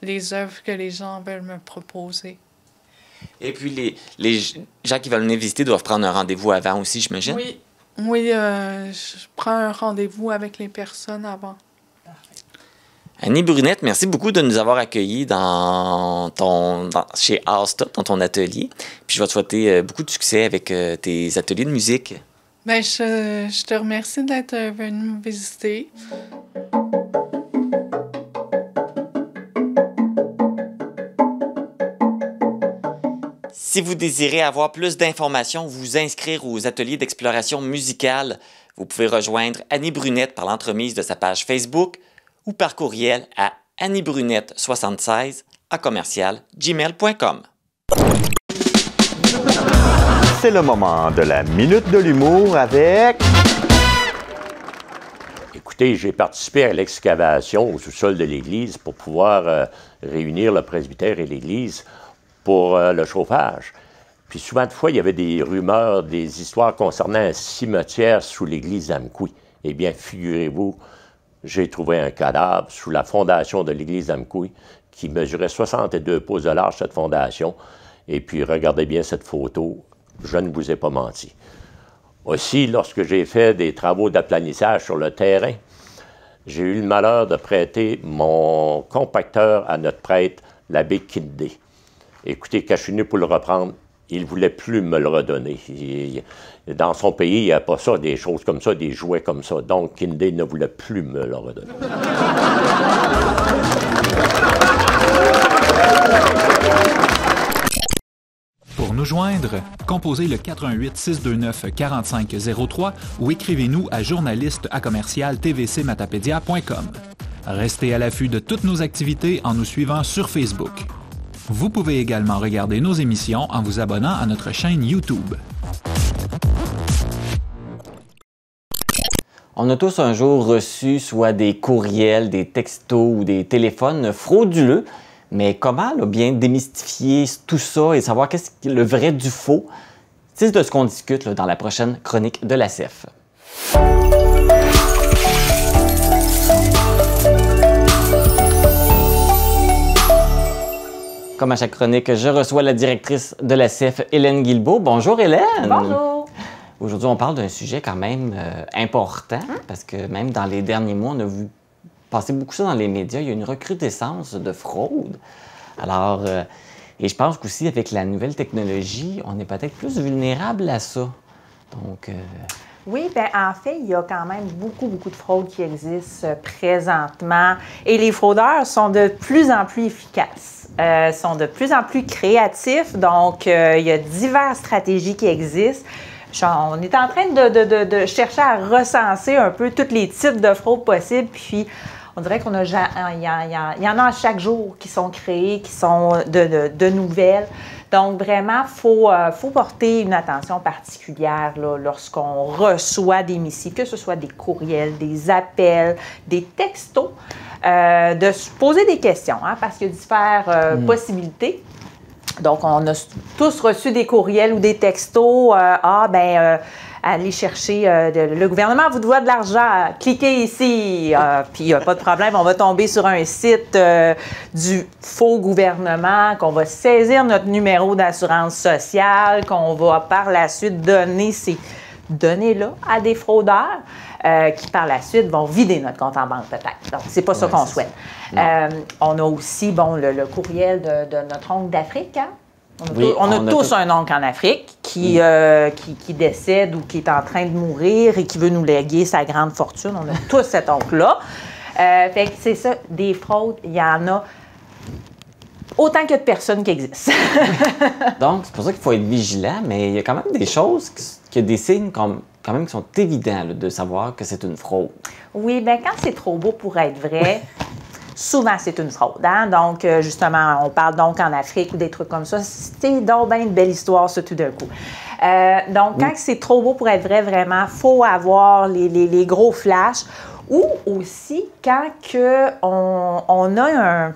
les œuvres que les gens veulent me proposer. Et puis, les gens qui veulent venir visiter doivent prendre un rendez-vous avant aussi, j'imagine? Oui, je prends un rendez-vous avec les personnes avant. Annie Brunette, merci beaucoup de nous avoir accueillis chez Allstop, dans ton atelier. Puis je vais te souhaiter beaucoup de succès avec tes ateliers de musique. Bien, je te remercie d'être venu me visiter. Si vous désirez avoir plus d'informations, vous inscrire aux ateliers d'exploration musicale, vous pouvez rejoindre Annie Brunette par l'entremise de sa page Facebook ou par courriel à anniebrunette76@gmail.com. C'est le moment de la Minute de l'humour avec... Écoutez, j'ai participé à l'excavation au sous-sol de l'église pour pouvoir réunir le presbytère et l'église pour le chauffage. Puis souvent de fois, il y avait des rumeurs, des histoires concernant un cimetière sous l'église d'Amqui. Eh bien, figurez-vous, j'ai trouvé un cadavre sous la fondation de l'église d'Amqui qui mesurait 62 pouces de large, cette fondation. Et puis, regardez bien cette photo, je ne vous ai pas menti. Aussi, lorsque j'ai fait des travaux d'aplanissage sur le terrain, j'ai eu le malheur de prêter mon compacteur à notre prêtre, l'abbé Kindé. Écoutez, quand je suis venu pour le reprendre, il ne voulait plus me le redonner. Dans son pays, il n'y a pas ça, des choses comme ça, des jouets comme ça. Donc, Kindé ne voulait plus me le redonner. Pour nous joindre, composez le 418-629-4503 ou écrivez-nous à journaliste@tvcmatapedia.com. Restez à l'affût de toutes nos activités en nous suivant sur Facebook. Vous pouvez également regarder nos émissions en vous abonnant à notre chaîne YouTube. On a tous un jour reçu soit des courriels, des textos ou des téléphones frauduleux, mais comment bien démystifier tout ça et savoir qu'est-ce qui est le vrai du faux? C'est de ce qu'on discute dans la prochaine chronique de la CEF. Comme à chaque chronique, je reçois la directrice de la CEF, Hélène Guilbeault. Bonjour Hélène! Bonjour! Aujourd'hui, on parle d'un sujet quand même important, parce que même dans les derniers mois, on a vu passer beaucoup ça dans les médias. Il y a une recrudescence de fraude. Alors, et je pense qu'aussi avec la nouvelle technologie, on est peut-être plus vulnérable à ça. Donc... Oui, bien, en fait, il y a quand même beaucoup de fraudes qui existent présentement. Et les fraudeurs sont de plus en plus efficaces, sont de plus en plus créatifs. Donc, il y a diverses stratégies qui existent. On est en train de chercher à recenser un peu tous les types de fraudes possibles. Puis, on dirait qu'il y en a chaque jour qui sont créées, qui sont de nouvelles. Donc, vraiment, il faut porter une attention particulière lorsqu'on reçoit des missives, que ce soit des courriels, des appels, des textos, de se poser des questions, parce qu'il y a différentes possibilités. Donc, on a tous reçu des courriels ou des textos. Allez chercher, le gouvernement vous doit de l'argent, cliquez ici. Puis, il n'y a pas de problème, on va tomber sur un site du faux gouvernement, qu'on va saisir notre numéro d'assurance sociale, qu'on va par la suite donner ces données-là à des fraudeurs. qui, par la suite, vont vider notre compte en banque, peut-être. Donc, c'est pas ça qu'on souhaite. On a aussi, le courriel de notre oncle d'Afrique, hein? On a tous un oncle en Afrique qui décède ou qui est en train de mourir et qui veut nous léguer sa grande fortune. On a tous cet oncle-là. Fait que c'est ça, des fraudes, il y en a autant qu'il y a de personnes qui existent. Donc, c'est pour ça qu'il faut être vigilant, mais il y a quand même des choses, qu'il y a des signes quand même qui sont évidents là, de savoir que c'est une fraude. Oui, bien quand c'est trop beau pour être vrai, souvent c'est une fraude. Hein? Donc, justement, on parle donc en Afrique ou des trucs comme ça. C'est donc bien une belle histoire, ça, tout d'un coup. Donc, quand c'est trop beau pour être vrai, vraiment, il faut avoir les gros flashs. Ou aussi, quand on a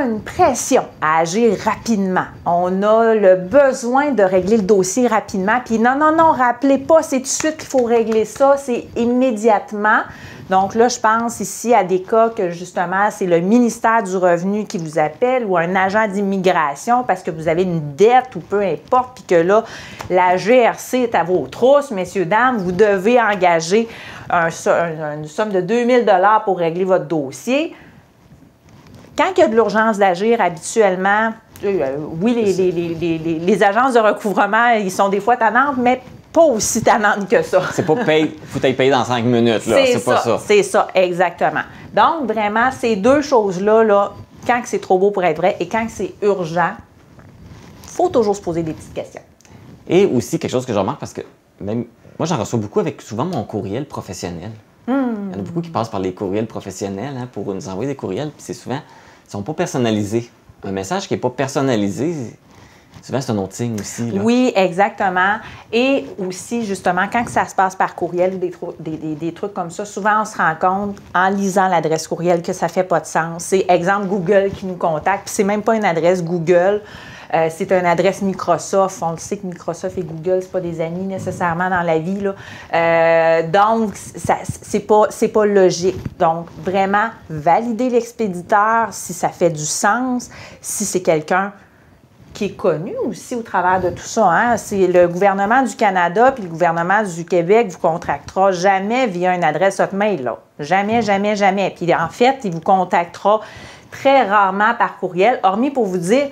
une pression à agir rapidement. On a le besoin de régler le dossier rapidement. Puis non, rappelez pas, c'est tout de suite qu'il faut régler ça, c'est immédiatement. Donc là, je pense ici à des cas que justement, c'est le ministère du Revenu qui vous appelle ou un agent d'immigration parce que vous avez une dette ou peu importe, puis que là, la GRC est à vos trousses, messieurs, dames, vous devez engager une somme de 2000 $ pour régler votre dossier. Quand il y a de l'urgence d'agir, habituellement, oui, les agences de recouvrement, ils sont des fois tannantes, mais pas aussi tannantes que ça. C'est pas paye, faut être payé dans 5 minutes, là. C'est pas ça. C'est ça, exactement. Donc, vraiment, ces deux choses-là, quand c'est trop beau pour être vrai et quand c'est urgent, il faut toujours se poser des petites questions. Et aussi, quelque chose que je remarque, parce que même moi, j'en reçois beaucoup avec souvent mon courriel professionnel. Il y en a beaucoup qui passent par les courriels professionnels pour nous envoyer des courriels, puis c'est souvent, ils sont pas personnalisés. Un message qui n'est pas personnalisé, souvent c'est un autre signe aussi. Là. Oui, exactement. Et aussi, justement, quand ça se passe par courriel ou des trucs comme ça, souvent on se rend compte, en lisant l'adresse courriel, que ça ne fait pas de sens. C'est, exemple, Google qui nous contacte, puis c'est même pas une adresse Google. C'est une adresse Microsoft. On le sait que Microsoft et Google, c'est pas des amis nécessairement dans la vie, là. Donc, c'est pas logique. Donc, vraiment, valider l'expéditeur si ça fait du sens, si c'est quelqu'un qui est connu aussi au travers de tout ça. Hein? C'est le gouvernement du Canada puis le gouvernement du Québec vous contactera jamais via une adresse Hotmail, là. Jamais, jamais, jamais. Puis en fait, il vous contactera très rarement par courriel, hormis pour vous dire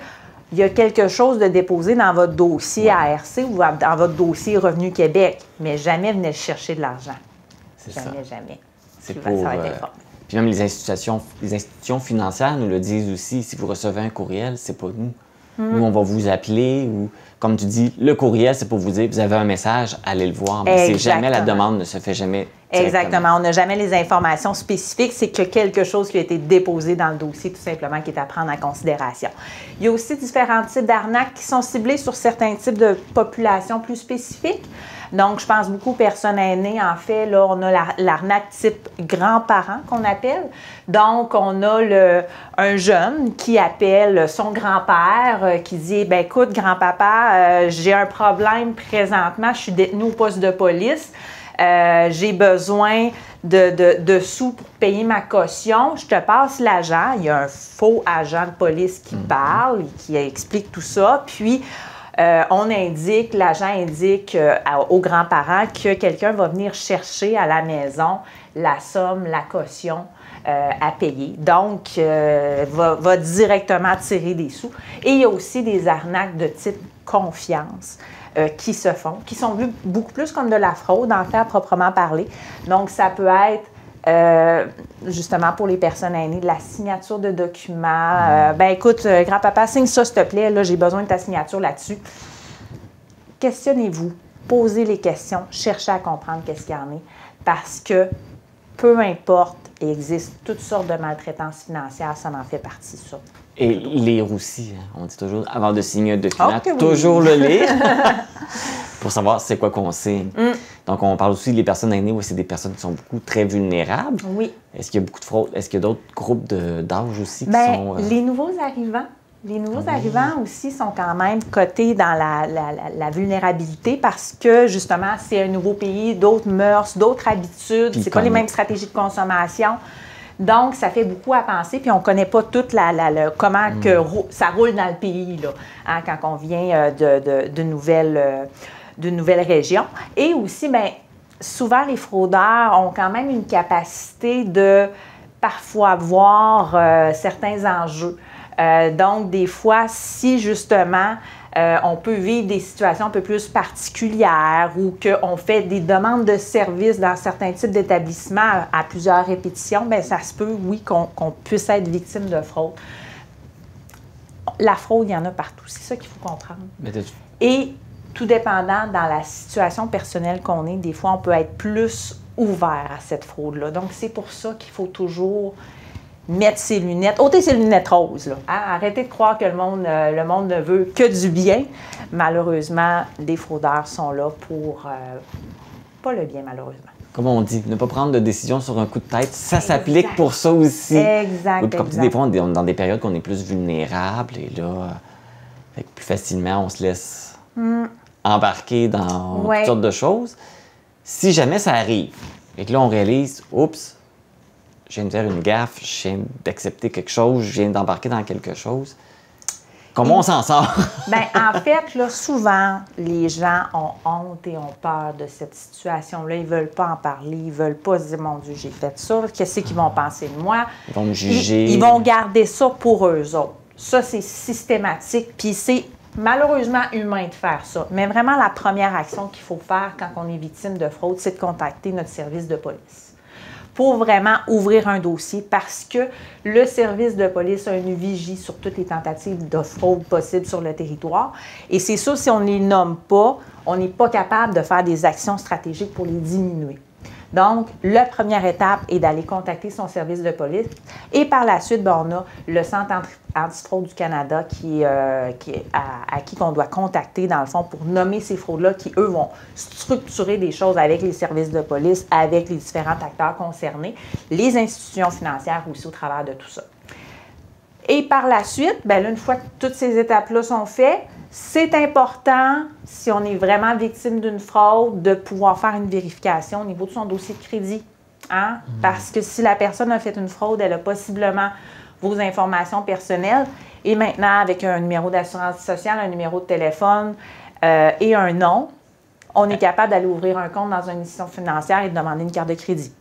il y a quelque chose de déposé dans votre dossier ARC ou dans votre dossier Revenu Québec, mais jamais venez chercher de l'argent. Jamais. C'est pour... Puis même les institutions financières nous le disent aussi. Si vous recevez un courriel, c'est pas nous. Nous, on va vous appeler ou, comme tu dis, le courriel, c'est pour vous dire, vous avez un message, allez le voir. Mais c'est jamais, la demande ne se fait jamais directement. Exactement. On n'a jamais les informations spécifiques. C'est que quelque chose qui a été déposé dans le dossier, tout simplement, qui est à prendre en considération. Il y a aussi différents types d'arnaques qui sont ciblés sur certains types de populations plus spécifiques. Donc, je pense beaucoup aux personnes aînées. En fait, là, on a l'arnaque type grands-parents qu'on appelle. Donc, on a un jeune qui appelle son grand-père, qui dit, bien, écoute, grand-papa, j'ai un problème présentement, je suis détenu au poste de police. J'ai besoin de sous pour payer ma caution. Je te passe l'agent. Il y a un faux agent de police qui parle, qui explique tout ça. Puis, l'agent indique aux grands-parents que quelqu'un va venir chercher à la maison la somme, la caution à payer. Donc, va directement tirer des sous. Et il y a aussi des arnaques de type confiance qui se font, qui sont vues beaucoup plus comme de la fraude, en fait, à proprement parler. Donc, ça peut être... justement pour les personnes aînées, de la signature de documents. Ben écoute, grand-papa, signe ça, s'il te plaît. Là, j'ai besoin de ta signature là-dessus. Questionnez-vous, posez les questions, cherchez à comprendre qu'est-ce qu'il y en est. Parce que, peu importe, il existe toutes sortes de maltraitances financières, ça en fait partie, ça. Et lire aussi, hein. On dit toujours, avant de signer un document, toujours le lire pour savoir c'est quoi qu'on signe. Donc, on parle aussi des personnes aînées, où c'est des personnes qui sont beaucoup très vulnérables. Oui. Est-ce qu'il y a beaucoup de fraude? Est-ce qu'il y a d'autres groupes d'âge aussi qui sont... Les nouveaux arrivants. Les nouveaux arrivants aussi sont quand même cotés dans la vulnérabilité parce que, justement, c'est un nouveau pays, d'autres mœurs, d'autres habitudes, c'est pas les mêmes stratégies de consommation. Donc, ça fait beaucoup à penser, puis on ne connaît pas toute comment que ça roule dans le pays, là, hein, quand on vient d'une nouvelle région. Et aussi, bien, souvent, les fraudeurs ont quand même une capacité de parfois voir certains enjeux. Donc, des fois, si justement, on peut vivre des situations un peu plus particulières ou qu'on fait des demandes de services dans certains types d'établissements à plusieurs répétitions, bien, ça se peut, oui, qu'on puisse être victime de fraude. La fraude, il y en a partout. C'est ça qu'il faut comprendre. Et tout dépendant dans la situation personnelle qu'on est, des fois, on peut être plus ouvert à cette fraude-là. Donc, c'est pour ça qu'il faut toujours mettre ses lunettes, ôter ses lunettes roses. Là. Hein? Arrêtez de croire que le monde ne veut que du bien. Malheureusement, les fraudeurs sont là pour pas le bien, malheureusement. Comme on dit, ne pas prendre de décision sur un coup de tête, ça s'applique pour ça aussi. Exact. Oui, comme des fois, on est dans des périodes qu'on est plus vulnérable et là, plus facilement, on se laisse embarquer dans toutes sortes de choses. Si jamais ça arrive et que là, on réalise, oups, je viens de faire une gaffe, je viens d'accepter quelque chose, je viens d'embarquer dans quelque chose. Comment on s'en sort? Bien, en fait, là, souvent, les gens ont honte et ont peur de cette situation-là. Ils ne veulent pas en parler. Ils ne veulent pas se dire, mon Dieu, j'ai fait ça. Qu'est-ce qu'ils vont penser de moi? Ils vont me juger. Ils vont garder ça pour eux autres. Ça, c'est systématique. Puis c'est malheureusement humain de faire ça. Mais vraiment, la première action qu'il faut faire quand on est victime de fraude, c'est de contacter notre service de police pour vraiment ouvrir un dossier parce que le service de police a une vigie sur toutes les tentatives de fraude possibles sur le territoire. Et c'est ça, si on ne les nomme pas, on n'est pas capable de faire des actions stratégiques pour les diminuer. Donc, la première étape est d'aller contacter son service de police. Et par la suite, bien, on a le Centre antifraude du Canada à qui on doit contacter, dans le fond, pour nommer ces fraudes-là, qui, eux, vont structurer des choses avec les services de police, avec les différents acteurs concernés, les institutions financières aussi au travers de tout ça. Et par la suite, bien là, une fois que toutes ces étapes-là sont faites, c'est important, si on est vraiment victime d'une fraude, de pouvoir faire une vérification au niveau de son dossier de crédit. Hein? Parce que si la personne a fait une fraude, elle a possiblement vos informations personnelles. Et maintenant, avec un numéro d'assurance sociale, un numéro de téléphone et un nom, on est capable d'aller ouvrir un compte dans une institution financière et de demander une carte de crédit.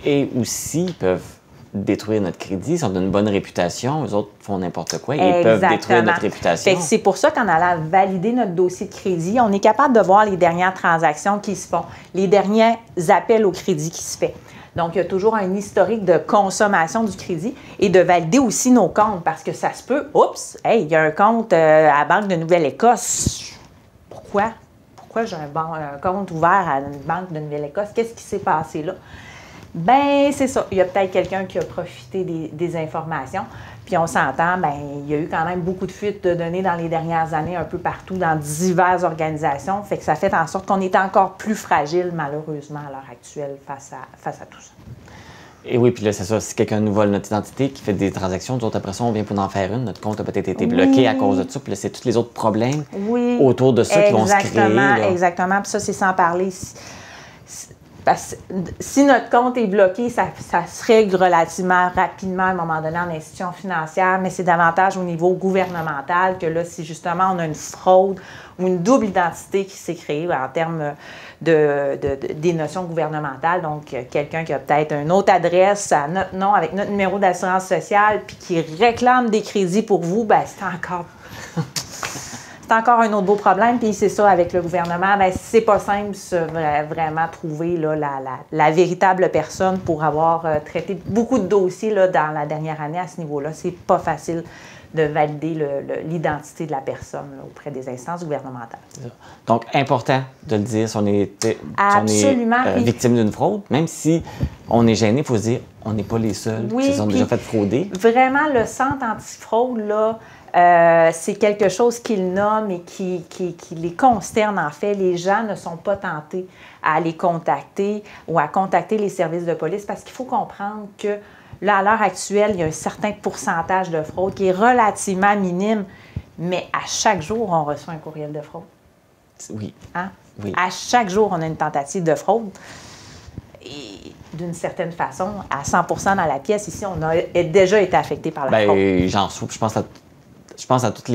Et aussi, ils peuvent détruire notre crédit. Si on a une bonne réputation, eux autres font n'importe quoi. Ils peuvent détruire notre réputation. C'est pour ça qu'en allant valider notre dossier de crédit, on est capable de voir les dernières transactions qui se font, les derniers appels au crédit qui se fait. Donc, il y a toujours un historique de consommation du crédit et de valider aussi nos comptes parce que ça se peut, oups, hey, il y a un compte à la Banque de Nouvelle-Écosse. Pourquoi? Pourquoi j'ai un compte ouvert à une Banque de Nouvelle-Écosse? Qu'est-ce qui s'est passé là? Bien, c'est ça. Il y a peut-être quelqu'un qui a profité des informations. Puis on s'entend, bien, il y a eu quand même beaucoup de fuites de données dans les dernières années, un peu partout, dans diverses organisations. Fait que ça fait en sorte qu'on est encore plus fragile, malheureusement, à l'heure actuelle, face à tout ça. Et oui, puis là, c'est ça. Si quelqu'un nous vole notre identité, qui fait des transactions, nous autres, après ça, on vient pour en faire une. Notre compte a peut-être été bloqué à cause de ça. Puis là, c'est tous les autres problèmes autour de ça qui vont se créer. Là. Exactement. Puis ça, c'est sans parler. Parce que si notre compte est bloqué, ça se règle relativement rapidement à un moment donné en institution financière, mais c'est davantage au niveau gouvernemental que là, si justement on a une fraude ou une double identité qui s'est créée en termes des notions gouvernementales, donc quelqu'un qui a peut-être une autre adresse à notre nom avec notre numéro d'assurance sociale puis qui réclame des crédits pour vous, bien, c'est encore un autre beau problème. Puis c'est ça, avec le gouvernement, bien, c'est pas simple vraiment trouver là, la véritable personne pour avoir traité beaucoup de dossiers là, dans la dernière année à ce niveau-là. C'est pas facile de valider l'identité de la personne là, auprès des instances gouvernementales. Donc, important de le dire si on est, victime d'une fraude. Même si on est gêné, il faut se dire on n'est pas les seuls qui sont déjà fait frauder. Vraiment, le centre antifraude, là, c'est quelque chose qu'ils nomment et qui les consterne, en fait. Les gens ne sont pas tentés à les contacter ou à contacter les services de police parce qu'il faut comprendre que là, à l'heure actuelle, il y a un certain pourcentage de fraude qui est relativement minime, mais à chaque jour, on reçoit un courriel de fraude. Oui. Hein? Oui. À chaque jour, on a une tentative de fraude. Et d'une certaine façon, à 100% dans la pièce, ici, on a déjà été affecté par la fraude. J'en souffre. Je pense à toutes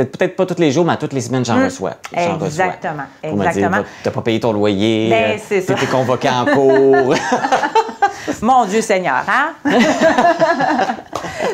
peut-être pas tous les jours, mais à toutes les semaines, j'en reçois. Exactement. Pour me dire, t'as pas payé ton loyer, c'est ça. T'es convoqué en cours. Mon Dieu Seigneur, hein?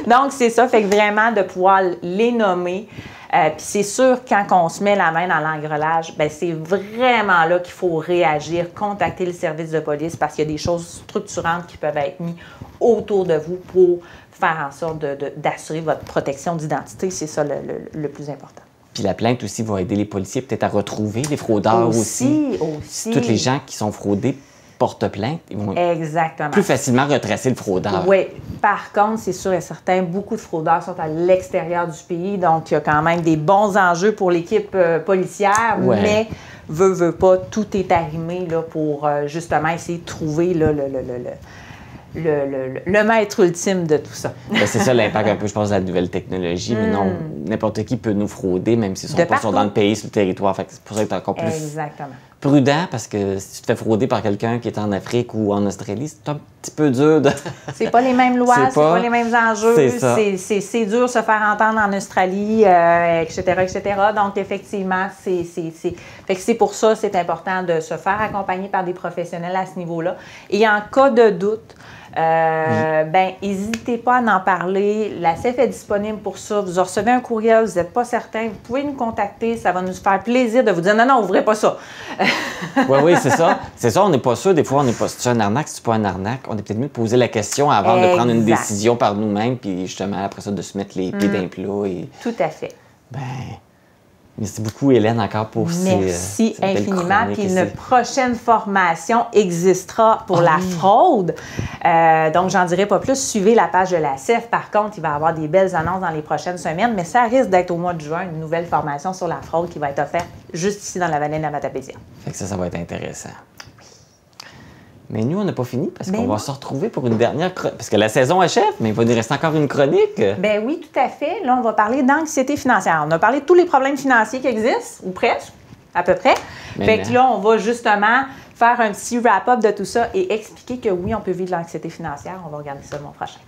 Donc, c'est ça, fait que vraiment de pouvoir les nommer. Puis c'est sûr, quand on se met la main dans l'engrenage, bien, c'est vraiment là qu'il faut réagir, contacter le service de police parce qu'il y a des choses structurantes qui peuvent être mises autour de vous pour faire en sorte d'assurer votre protection d'identité. C'est ça le plus important. Puis la plainte aussi va aider les policiers peut-être à retrouver les fraudeurs aussi. Aussi. Toutes les gens qui sont fraudés portent plainte, ils vont Exactement. plus facilement retracer le fraudeur. Oui. Par contre, c'est sûr et certain, beaucoup de fraudeurs sont à l'extérieur du pays, donc il y a quand même des bons enjeux pour l'équipe policière, mais veut pas, tout est arrimé là, pour justement essayer de trouver là, le maître ultime de tout ça. Ben, c'est ça l'impact un peu, je pense, de la nouvelle technologie, mais non, n'importe qui peut nous frauder, même s'ils sont pas dans le pays, sur le territoire. Fait que c'est pour ça que c'est encore plus prudent, parce que si tu te fais frauder par quelqu'un qui est en Afrique ou en Australie, c'est un petit peu dur de... C'est pas les mêmes lois, c'est pas les mêmes enjeux, c'est dur de se faire entendre en Australie, etc., etc. Donc, effectivement, c'est pour ça c'est important de se faire accompagner par des professionnels à ce niveau-là. Et en cas de doute, n'hésitez pas à en parler. La CEF est disponible pour ça. Vous recevez un courriel, vous n'êtes pas certain, vous pouvez nous contacter. Ça va nous faire plaisir de vous dire non, ouvrez pas ça. Oui, c'est ça. C'est ça, on n'est pas sûr. Des fois, on n'est pas. Si c'est un arnaque, si c'est pas un arnaque, on est peut-être mieux de poser la question avant de prendre une décision par nous-mêmes, puis justement, après ça, de se mettre les pieds d'un plat. Tout à fait. Merci beaucoup, Hélène, encore pour Merci infiniment. Puis une prochaine formation existera pour la fraude. Donc, j'en dirai pas plus. Suivez la page de la CEF. Par contre, il va y avoir des belles annonces dans les prochaines semaines, mais ça risque d'être au mois de juin, une nouvelle formation sur la fraude qui va être offerte juste ici dans la vallée de la Matapédia. Fait que ça va être intéressant. Mais nous, on n'a pas fini parce qu'on va se retrouver pour une dernière chronique. Parce que la saison achève, mais il va nous rester encore une chronique. Ben oui, tout à fait. Là, on va parler d'anxiété financière. On a parlé de tous les problèmes financiers qui existent, ou presque, à peu près. Fait que là, on va justement faire un petit wrap-up de tout ça et expliquer que oui, on peut vivre de l'anxiété financière. On va regarder ça le mois prochain.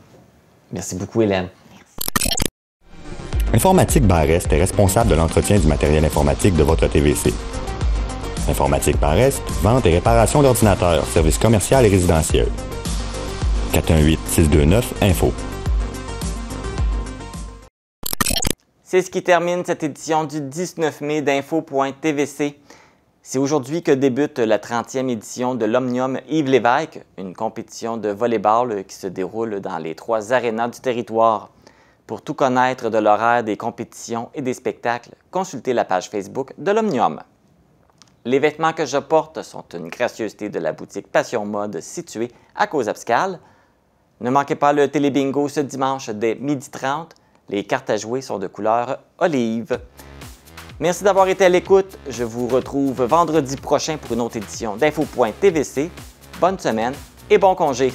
Merci beaucoup, Hélène. Informatique Barrest est responsable de l'entretien du matériel informatique de votre TVC. Informatique Barrest, vente et réparation d'ordinateurs, services commerciaux et résidentiels. 418-629-INFO. C'est ce qui termine cette édition du 19 mai d'Info.tvc. C'est aujourd'hui que débute la 30e édition de l'Omnium Yves Lévesque, une compétition de volley-ball qui se déroule dans les 3 arénas du territoire. Pour tout connaître de l'horaire des compétitions et des spectacles, consultez la page Facebook de l'Omnium. Les vêtements que je porte sont une gracieuseté de la boutique Passion Mode située à Caux-Abscal. Ne manquez pas le télébingo ce dimanche dès 12h30. Les cartes à jouer sont de couleur olive. Merci d'avoir été à l'écoute. Je vous retrouve vendredi prochain pour une autre édition d'Info.tvc. Bonne semaine et bon congé!